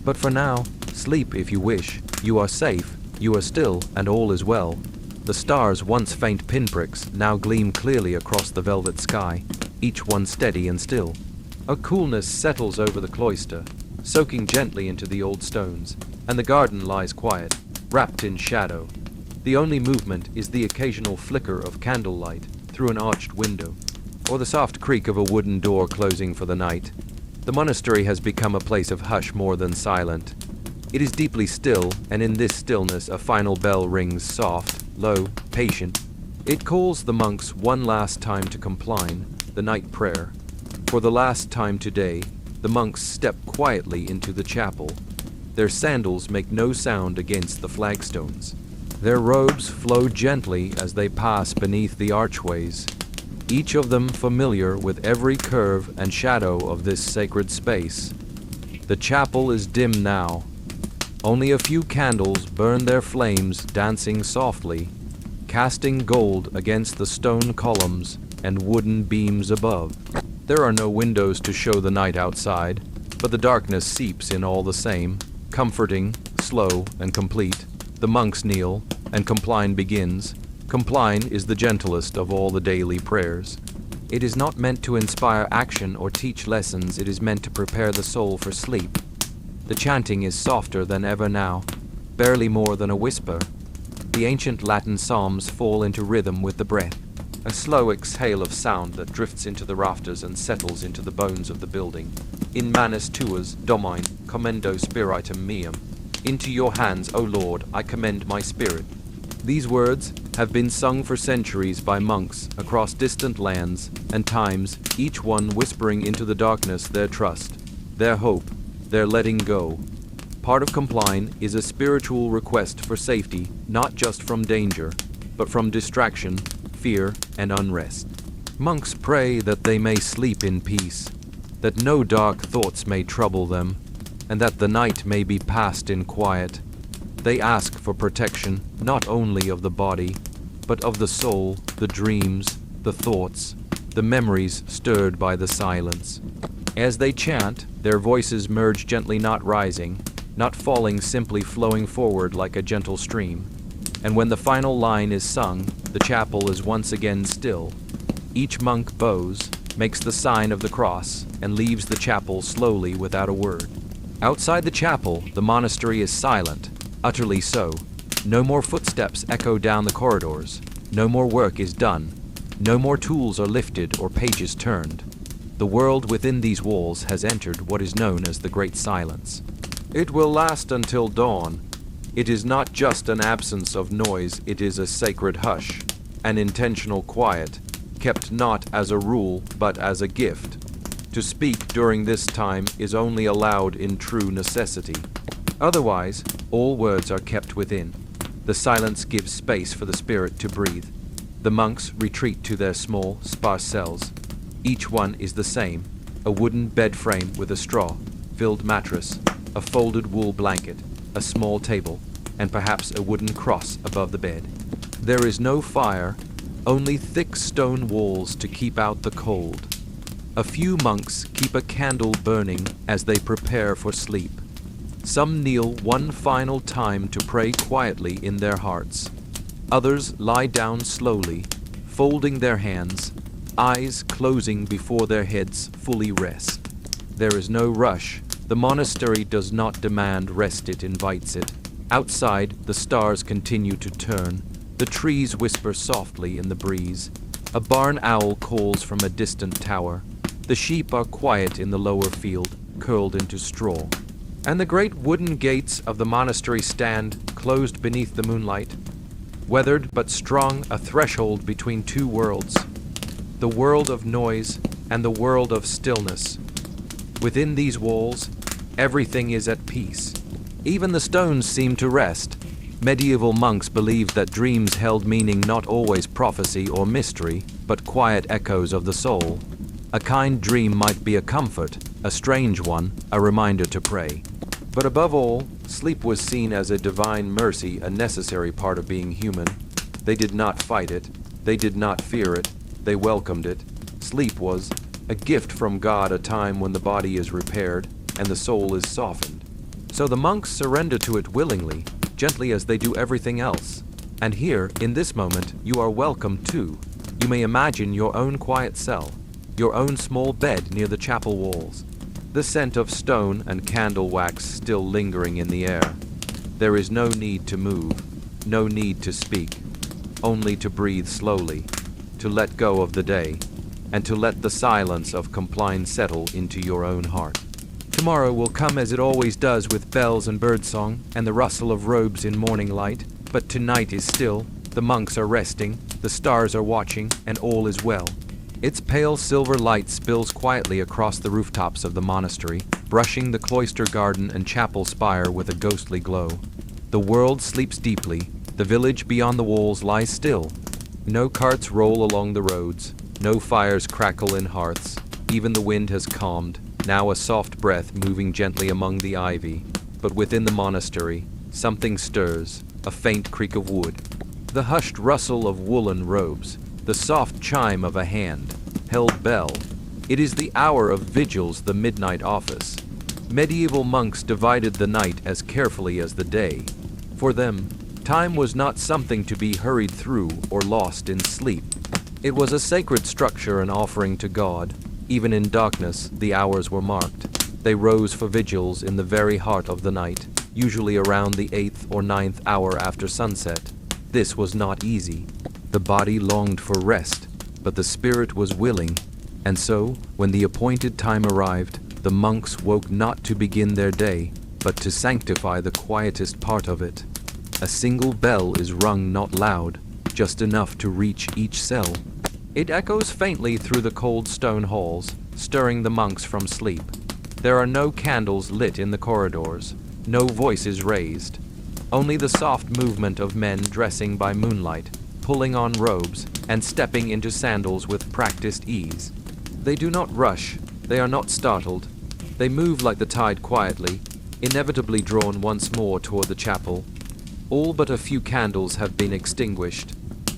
But for now, sleep if you wish. You are safe, you are still, and all is well. The stars, once faint pinpricks, now gleam clearly across the velvet sky, each one steady and still. A coolness settles over the cloister, soaking gently into the old stones, and the garden lies quiet, wrapped in shadow. The only movement is the occasional flicker of candlelight through an arched window, or the soft creak of a wooden door closing for the night. The monastery has become a place of hush more than silent. It is deeply still, and in this stillness a final bell rings, soft, low, patient. It calls the monks one last time to Compline, the night prayer. For the last time today, the monks step quietly into the chapel. Their sandals make no sound against the flagstones. Their robes flow gently as they pass beneath the archways, each of them familiar with every curve and shadow of this sacred space. The chapel is dim now. Only a few candles burn their flames, dancing softly, casting gold against the stone columns and wooden beams above. There are no windows to show the night outside, but the darkness seeps in all the same, comforting, slow, and complete. The monks kneel, and Compline begins. Compline is the gentlest of all the daily prayers. It is not meant to inspire action or teach lessons, it is meant to prepare the soul for sleep. The chanting is softer than ever now, barely more than a whisper. The ancient Latin psalms fall into rhythm with the breath, a slow exhale of sound that drifts into the rafters and settles into the bones of the building. In manus tuas, domine, commendo spiritum meum. Into your hands, O Lord, I commend my spirit. These words have been sung for centuries by monks across distant lands and times, each one whispering into the darkness their trust, their hope, their letting go. Part of Compline is a spiritual request for safety, not just from danger, but from distraction, fear, and unrest. Monks pray that they may sleep in peace, that no dark thoughts may trouble them, and that the night may be passed in quiet. They ask for protection not only of the body, but of the soul, the dreams, the thoughts, the memories stirred by the silence. As they chant, their voices merge gently, not rising, not falling, simply flowing forward like a gentle stream. And when the final line is sung, the chapel is once again still. Each monk bows, makes the sign of the cross, and leaves the chapel slowly without a word. Outside the chapel, the monastery is silent, utterly so. No more footsteps echo down the corridors. No more work is done. No more tools are lifted or pages turned. The world within these walls has entered what is known as the Great Silence. It will last until dawn. It is not just an absence of noise, it is a sacred hush, an intentional quiet, kept not as a rule but as a gift. To speak during this time is only allowed in true necessity. Otherwise, all words are kept within. The silence gives space for the spirit to breathe. The monks retreat to their small, sparse cells. Each one is the same, a wooden bed frame with a straw-filled mattress, a folded wool blanket, a small table, and perhaps a wooden cross above the bed. There is no fire, only thick stone walls to keep out the cold. A few monks keep a candle burning as they prepare for sleep. Some kneel one final time to pray quietly in their hearts. Others lie down slowly, folding their hands, eyes closing before their heads fully rest. There is no rush. The monastery does not demand rest, it invites it. Outside, the stars continue to turn. The trees whisper softly in the breeze. A barn owl calls from a distant tower. The sheep are quiet in the lower field, curled into straw. And the great wooden gates of the monastery stand, closed beneath the moonlight, weathered but strong, a threshold between two worlds, the world of noise and the world of stillness. Within these walls, everything is at peace. Even the stones seem to rest. Medieval monks believed that dreams held meaning, not always prophecy or mystery, but quiet echoes of the soul. A kind dream might be a comfort, a strange one, a reminder to pray. But above all, sleep was seen as a divine mercy, a necessary part of being human. They did not fight it, they did not fear it, they welcomed it. Sleep was a gift from God, a time when the body is repaired and the soul is softened. So the monks surrender to it willingly, gently as they do everything else. And here, in this moment, you are welcome too. You may imagine your own quiet cell, your own small bed near the chapel walls, the scent of stone and candle wax still lingering in the air. There is no need to move, no need to speak, only to breathe slowly, to let go of the day, and to let the silence of Compline settle into your own heart. Tomorrow will come as it always does, with bells and birdsong and the rustle of robes in morning light, but tonight is still, the monks are resting, the stars are watching, and all is well. Its pale silver light spills quietly across the rooftops of the monastery, brushing the cloister garden and chapel spire with a ghostly glow. The world sleeps deeply, the village beyond the walls lies still. No carts roll along the roads, no fires crackle in hearths, even the wind has calmed, now a soft breath moving gently among the ivy. But within the monastery, something stirs, a faint creak of wood, the hushed rustle of woolen robes, the soft chime of a hand-held bell. It is the hour of vigils, the midnight office. Medieval monks divided the night as carefully as the day. For them, time was not something to be hurried through or lost in sleep. It was a sacred structure, an offering to God. Even in darkness, the hours were marked. They rose for vigils in the very heart of the night, usually around the 8th or 9th hour after sunset. This was not easy. The body longed for rest, but the spirit was willing, and so, when the appointed time arrived, the monks woke not to begin their day, but to sanctify the quietest part of it. A single bell is rung not loud, just enough to reach each cell. It echoes faintly through the cold stone halls, stirring the monks from sleep. There are no candles lit in the corridors, no voices raised, only the soft movement of men dressing by moonlight, pulling on robes, and stepping into sandals with practiced ease. They do not rush, they are not startled. They move like the tide quietly, inevitably drawn once more toward the chapel. All but a few candles have been extinguished.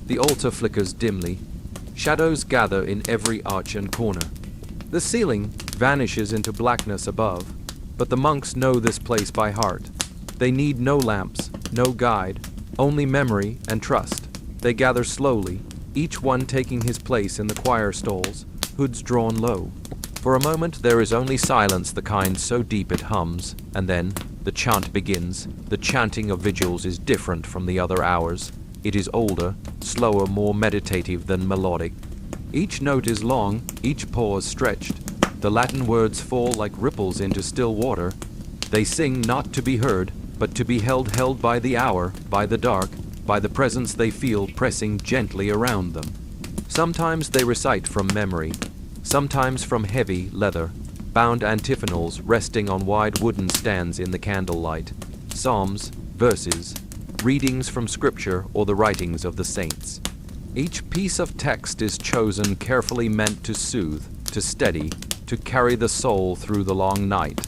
The altar flickers dimly. Shadows gather in every arch and corner. The ceiling vanishes into blackness above, but the monks know this place by heart. They need no lamps, no guide, only memory and trust. They gather slowly, each one taking his place in the choir stalls, hoods drawn low. For a moment there is only silence, the kind so deep it hums, and then the chant begins. The chanting of vigils is different from the other hours. It is older, slower, more meditative than melodic. Each note is long, each pause stretched. The Latin words fall like ripples into still water. They sing not to be heard, but to be held by the hour, by the dark, by the presence they feel pressing gently around them. Sometimes they recite from memory, sometimes from heavy leather, bound antiphonals resting on wide wooden stands in the candlelight, psalms, verses, readings from scripture or the writings of the saints. Each piece of text is chosen carefully, meant to soothe, to steady, to carry the soul through the long night.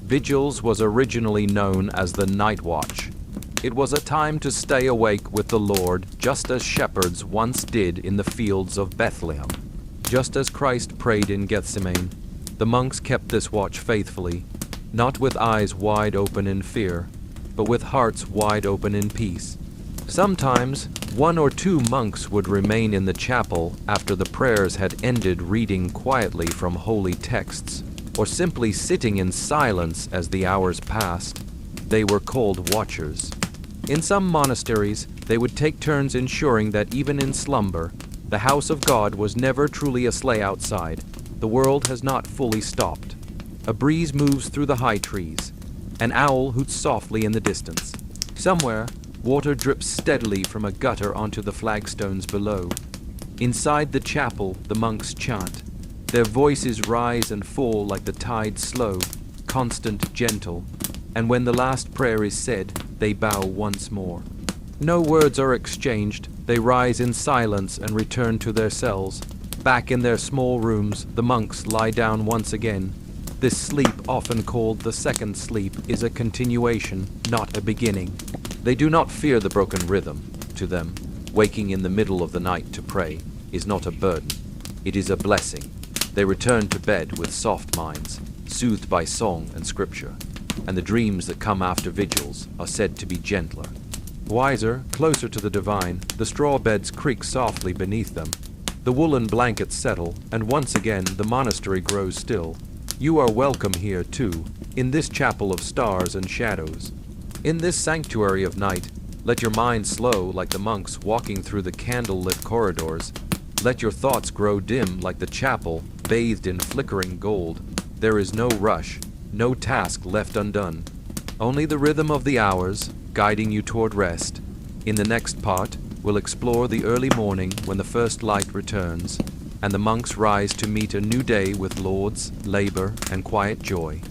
Vigils was originally known as the night watch. It was a time to stay awake with the Lord, just as shepherds once did in the fields of Bethlehem. Just as Christ prayed in Gethsemane, the monks kept this watch faithfully, not with eyes wide open in fear, but with hearts wide open in peace. Sometimes, one or two monks would remain in the chapel after the prayers had ended, reading quietly from holy texts, or simply sitting in silence as the hours passed. They were called watchers. In some monasteries, they would take turns ensuring that even in slumber, the house of God was never truly asleep outside. The world has not fully stopped. A breeze moves through the high trees. An owl hoots softly in the distance. Somewhere, water drips steadily from a gutter onto the flagstones below. Inside the chapel, the monks chant. Their voices rise and fall like the tide, slow, constant, gentle. And when the last prayer is said, they bow once more. No words are exchanged. They rise in silence and return to their cells. Back in their small rooms, the monks lie down once again. This sleep, often called the second sleep, is a continuation, not a beginning. They do not fear the broken rhythm. To them, waking in the middle of the night to pray is not a burden. It is a blessing. They return to bed with soft minds, soothed by song and scripture, and the dreams that come after vigils are said to be gentler. Wiser, closer to the divine, the straw beds creak softly beneath them. The woolen blankets settle, and once again the monastery grows still. You are welcome here, too, in this chapel of stars and shadows. In this sanctuary of night, let your mind slow like the monks walking through the candle-lit corridors. Let your thoughts grow dim like the chapel, bathed in flickering gold. There is no rush, no task left undone. Only the rhythm of the hours, guiding you toward rest. In the next part, we'll explore the early morning when the first light returns, and the monks rise to meet a new day with lauds, labor, and quiet joy.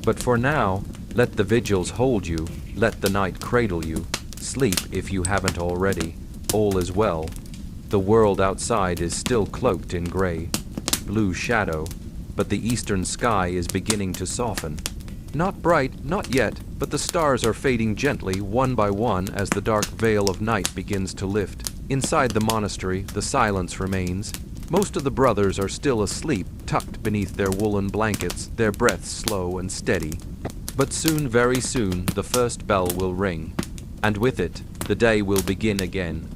But for now, let the vigils hold you, let the night cradle you. Sleep if you haven't already. All is well. The world outside is still cloaked in gray, blue shadow, but the eastern sky is beginning to soften. Not bright, not yet, but the stars are fading gently one by one as the dark veil of night begins to lift. Inside the monastery, the silence remains. Most of the brothers are still asleep, tucked beneath their woolen blankets, their breaths slow and steady. But soon, very soon, the first bell will ring, and with it, the day will begin again.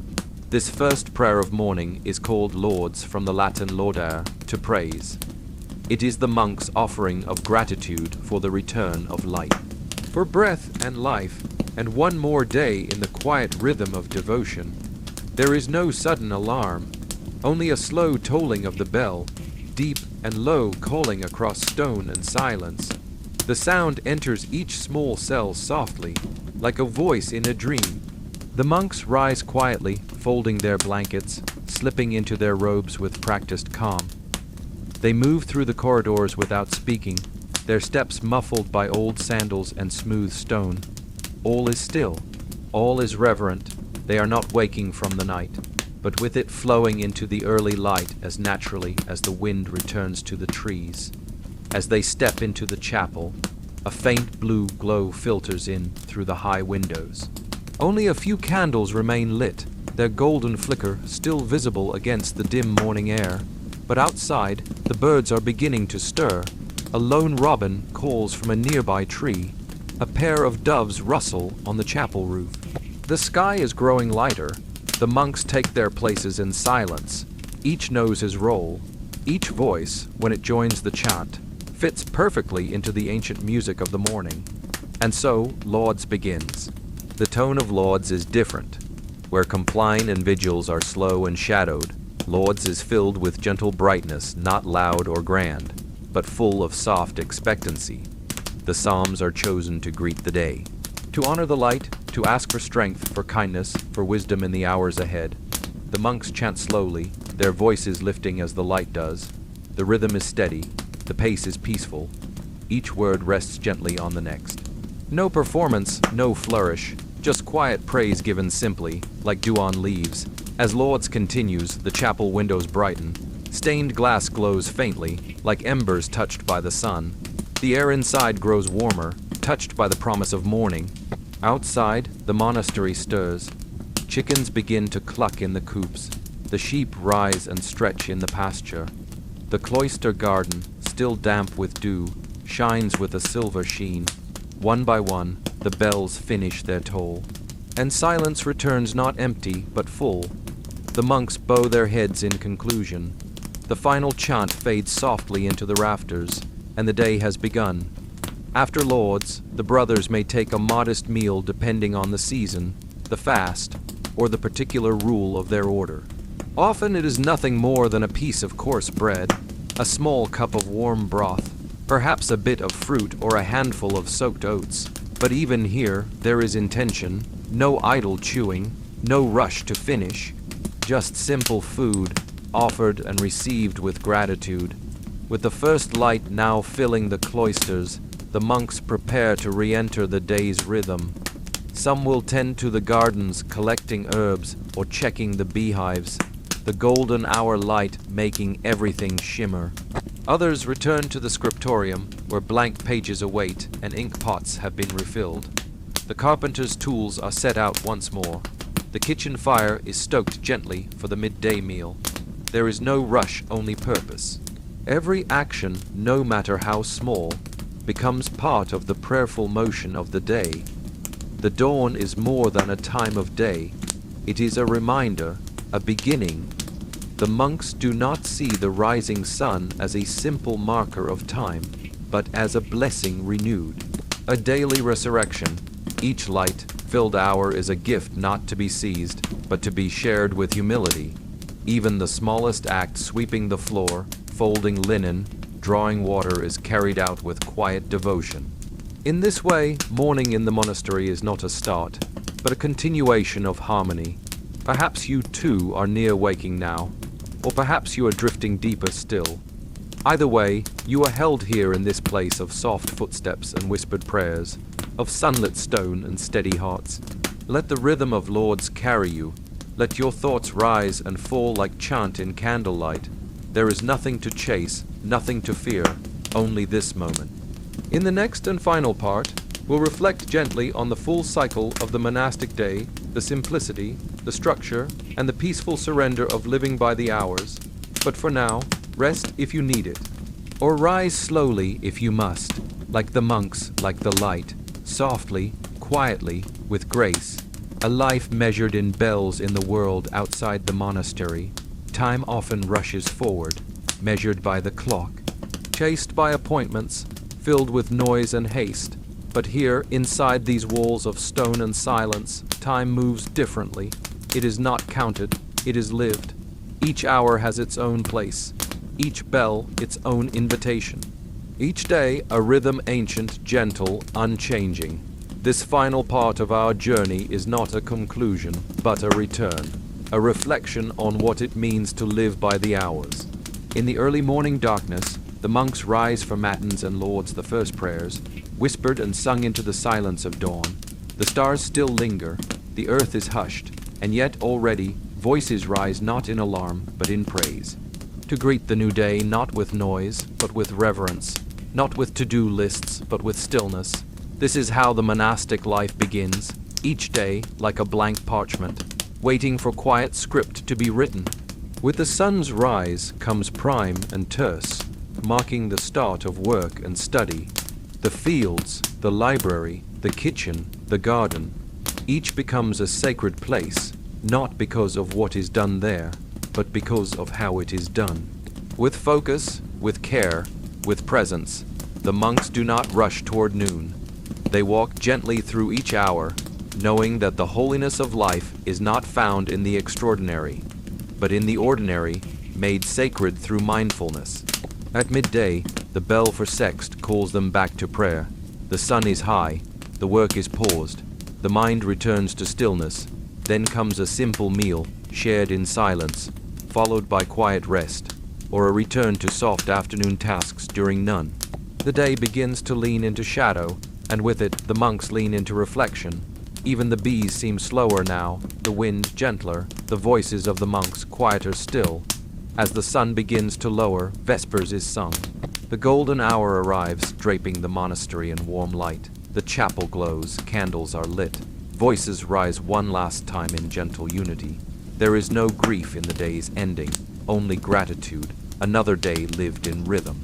This first prayer of morning is called Lauds, from the Latin laudare, to praise. It is the monk's offering of gratitude for the return of light, for breath and life, and one more day in the quiet rhythm of devotion. There is no sudden alarm, only a slow tolling of the bell, deep and low calling across stone and silence. The sound enters each small cell softly, like a voice in a dream. The monks rise quietly, folding their blankets, slipping into their robes with practiced calm. They move through the corridors without speaking, their steps muffled by old sandals and smooth stone. All is still, all is reverent. They are not waking from the night, but with it flowing into the early light as naturally as the wind returns to the trees. As they step into the chapel, a faint blue glow filters in through the high windows. Only a few candles remain lit, their golden flicker still visible against the dim morning air. But outside, the birds are beginning to stir. A lone robin calls from a nearby tree. A pair of doves rustle on the chapel roof. The sky is growing lighter. The monks take their places in silence. Each knows his role. Each voice, when it joins the chant, fits perfectly into the ancient music of the morning. And so, Lauds begins. The tone of Lauds is different. Where Compline and vigils are slow and shadowed, Lauds is filled with gentle brightness, not loud or grand, but full of soft expectancy. The psalms are chosen to greet the day, to honor the light, to ask for strength, for kindness, for wisdom in the hours ahead. The monks chant slowly, their voices lifting as the light does. The rhythm is steady, the pace is peaceful. Each word rests gently on the next. No performance, no flourish, just quiet praise given simply, like dew on leaves. As Lauds continues, the chapel windows brighten. Stained glass glows faintly, like embers touched by the sun. The air inside grows warmer, touched by the promise of morning. Outside, the monastery stirs. Chickens begin to cluck in the coops. The sheep rise and stretch in the pasture. The cloister garden, still damp with dew, shines with a silver sheen. One by one, the bells finish their toll. And silence returns not empty, but full. The monks bow their heads in conclusion. The final chant fades softly into the rafters, and the day has begun. After Lauds, the brothers may take a modest meal depending on the season, the fast, or the particular rule of their order. Often it is nothing more than a piece of coarse bread, a small cup of warm broth, perhaps a bit of fruit or a handful of soaked oats. But even here, there is intention, no idle chewing, no rush to finish, just simple food, offered and received with gratitude. With the first light now filling the cloisters, the monks prepare to re-enter the day's rhythm. Some will tend to the gardens, collecting herbs or checking the beehives, the golden hour light making everything shimmer. Others return to the scriptorium, where blank pages await and ink pots have been refilled. The carpenter's tools are set out once more. The kitchen fire is stoked gently for the midday meal. There is no rush, only purpose. Every action, no matter how small, becomes part of the prayerful motion of the day. The dawn is more than a time of day. It is a reminder, a beginning. The monks do not see the rising sun as a simple marker of time, but as a blessing renewed, a daily resurrection. Each light-filled hour is a gift not to be seized, but to be shared with humility. Even the smallest act, sweeping the floor, folding linen, drawing water, is carried out with quiet devotion. In this way, morning in the monastery is not a start, but a continuation of harmony. Perhaps you too are near waking now, or perhaps you are drifting deeper still. Either way, you are held here in this place of soft footsteps and whispered prayers, of sunlit stone and steady hearts. Let the rhythm of Lauds carry you. Let your thoughts rise and fall like chant in candlelight. There is nothing to chase, nothing to fear, only this moment. In the next and final part, we'll reflect gently on the full cycle of the monastic day, the simplicity, the structure, and the peaceful surrender of living by the hours. But for now, rest if you need it. Or rise slowly if you must, like the monks, like the light, softly, quietly, with grace. A life measured in bells in the world outside the monastery. Time often rushes forward, measured by the clock, chased by appointments, filled with noise and haste. But here, inside these walls of stone and silence, time moves differently. It is not counted, it is lived. Each hour has its own place, each bell its own invitation. Each day a rhythm ancient, gentle, unchanging. This final part of our journey is not a conclusion, but a return, a reflection on what it means to live by the hours. In the early morning darkness, the monks rise for matins and lauds, the first prayers, whispered and sung into the silence of dawn. The stars still linger, the earth is hushed, and yet already voices rise not in alarm, but in praise. To greet the new day not with noise, but with reverence, not with to-do lists, but with stillness. This is how the monastic life begins, each day like a blank parchment, waiting for quiet script to be written. With the sun's rise comes prime and terse, marking the start of work and study. The fields, the library, the kitchen, the garden, each becomes a sacred place, not because of what is done there, but because of how it is done. With focus, with care, with presence, the monks do not rush toward noon. They walk gently through each hour, knowing that the holiness of life is not found in the extraordinary, but in the ordinary, made sacred through mindfulness. At midday, the bell for sext calls them back to prayer. The sun is high, the work is paused, the mind returns to stillness. Then comes a simple meal, shared in silence, followed by quiet rest, or a return to soft afternoon tasks during none. The day begins to lean into shadow, and with it the monks lean into reflection. Even the bees seem slower now, the wind gentler, the voices of the monks quieter still. As the sun begins to lower, vespers is sung. The golden hour arrives, draping the monastery in warm light. The chapel glows, candles are lit. Voices rise one last time in gentle unity. There is no grief in the day's ending, only gratitude, another day lived in rhythm.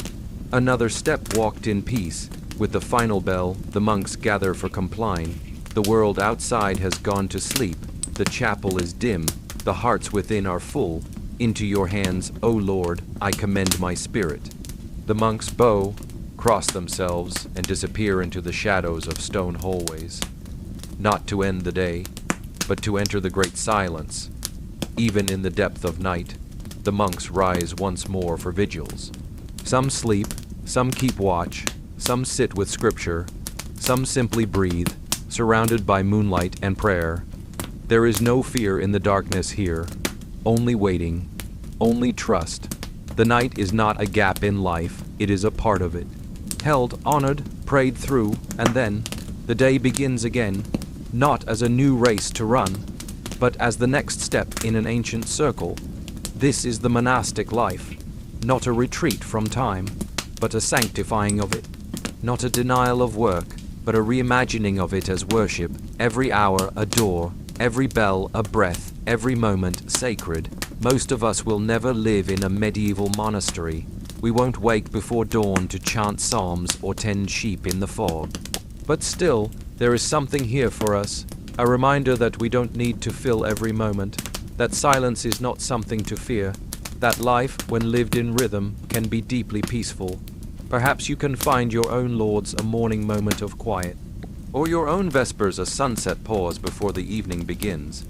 Another step walked in peace. With the final bell, the monks gather for Compline. The world outside has gone to sleep. The chapel is dim. The hearts within are full. Into your hands, O Lord, I commend my spirit. The monks bow, cross themselves, and disappear into the shadows of stone hallways. Not to end the day, but to enter the great silence. Even in the depth of night, the monks rise once more for vigils. Some sleep, some keep watch, some sit with scripture, some simply breathe, surrounded by moonlight and prayer. There is no fear in the darkness here, only waiting, only trust. The night is not a gap in life, it is a part of it. Held, honored, prayed through, and then the day begins again, not as a new race to run, but as the next step in an ancient circle. This is the monastic life, not a retreat from time, but a sanctifying of it. Not a denial of work, but a reimagining of it as worship. Every hour a door, every bell a breath, every moment sacred. Most of us will never live in a medieval monastery. We won't wake before dawn to chant psalms or tend sheep in the fog. But still, there is something here for us, a reminder that we don't need to fill every moment, that silence is not something to fear, that life, when lived in rhythm, can be deeply peaceful. Perhaps you can find your own Lauds a morning moment of quiet, or your own vespers a sunset pause before the evening begins.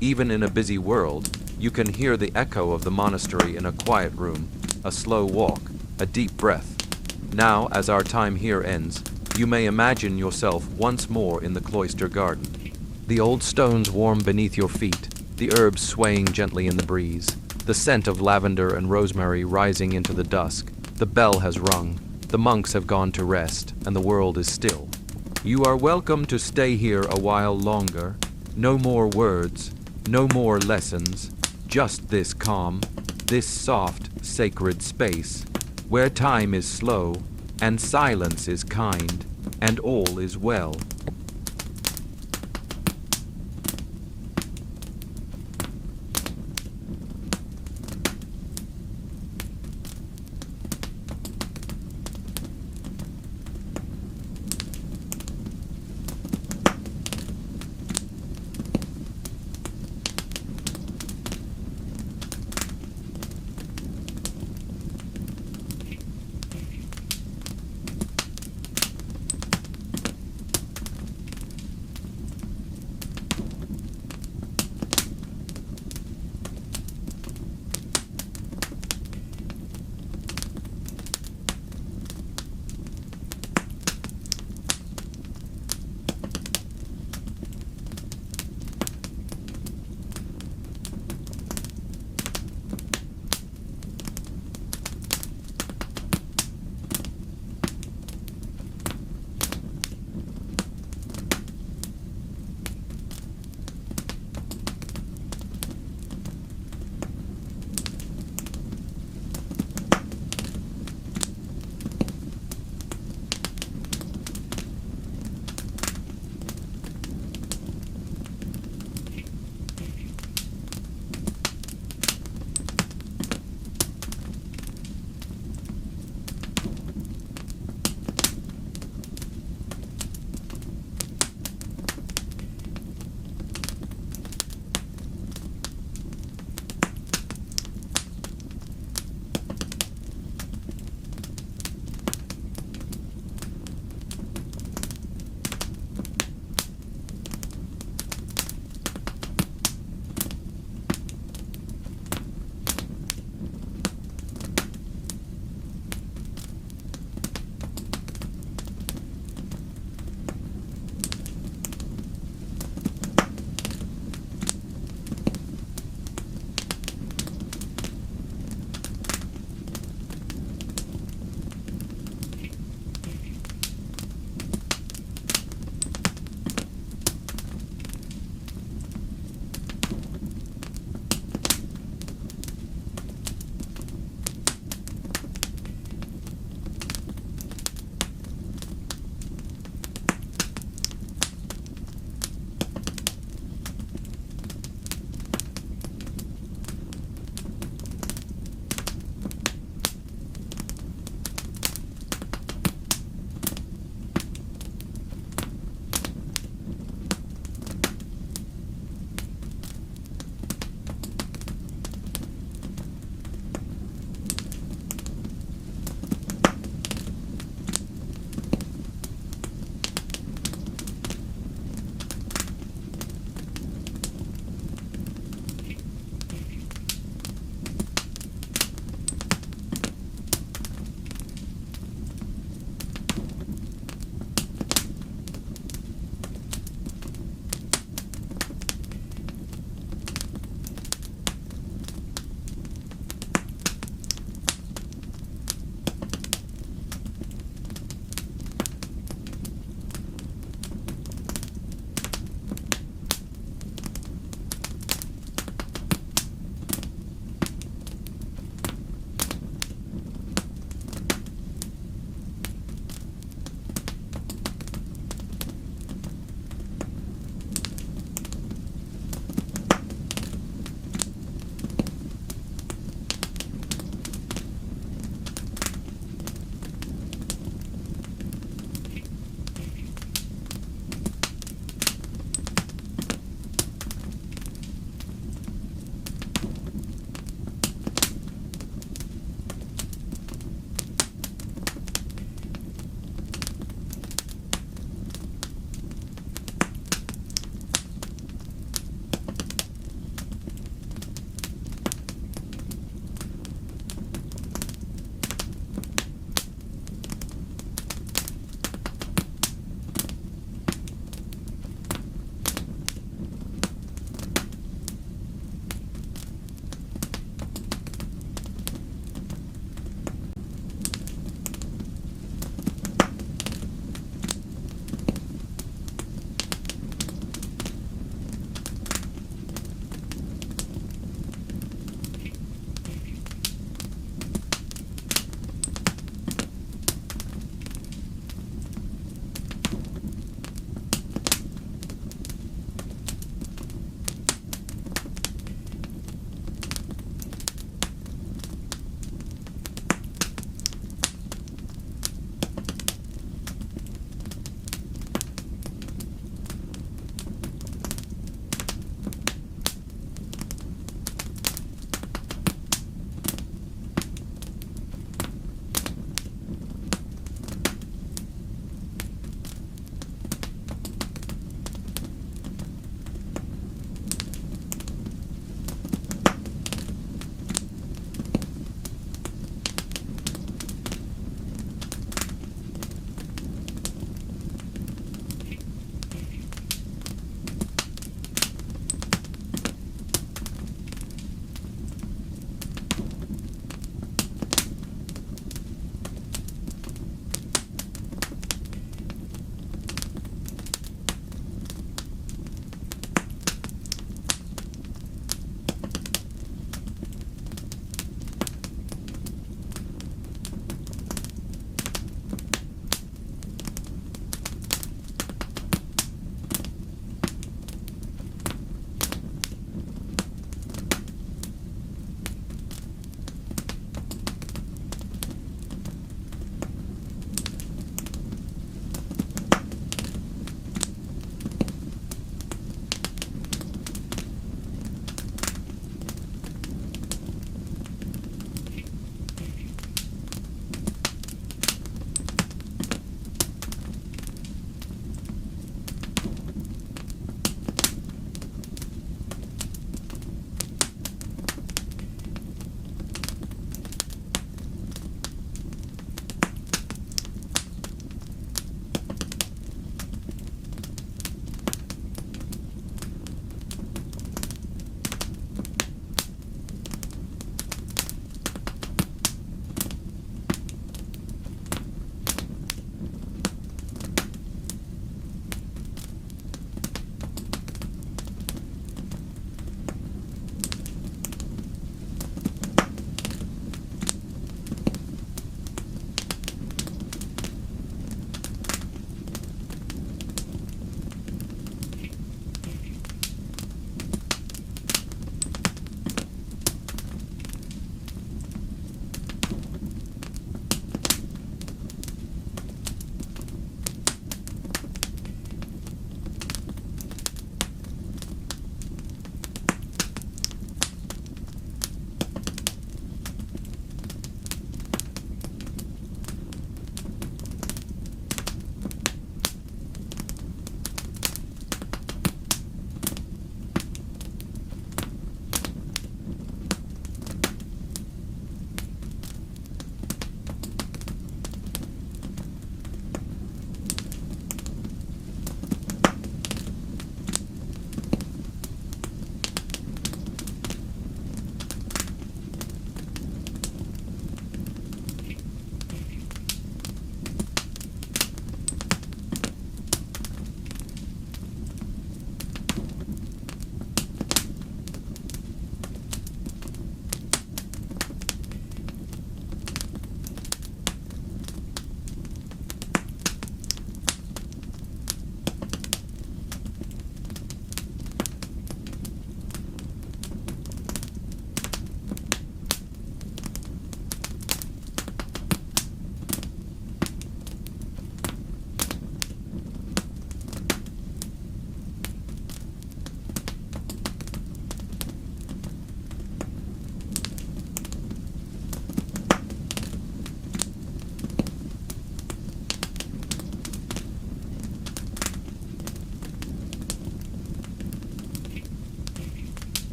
Even in a busy world, you can hear the echo of the monastery in a quiet room, a slow walk, a deep breath. Now, as our time here ends, you may imagine yourself once more in the cloister garden. The old stones warm beneath your feet, the herbs swaying gently in the breeze, the scent of lavender and rosemary rising into the dusk. The bell has rung, the monks have gone to rest, and the world is still. You are welcome to stay here a while longer. No more words, no more lessons, just this calm, this soft, sacred space, where time is slow, and silence is kind, and all is well.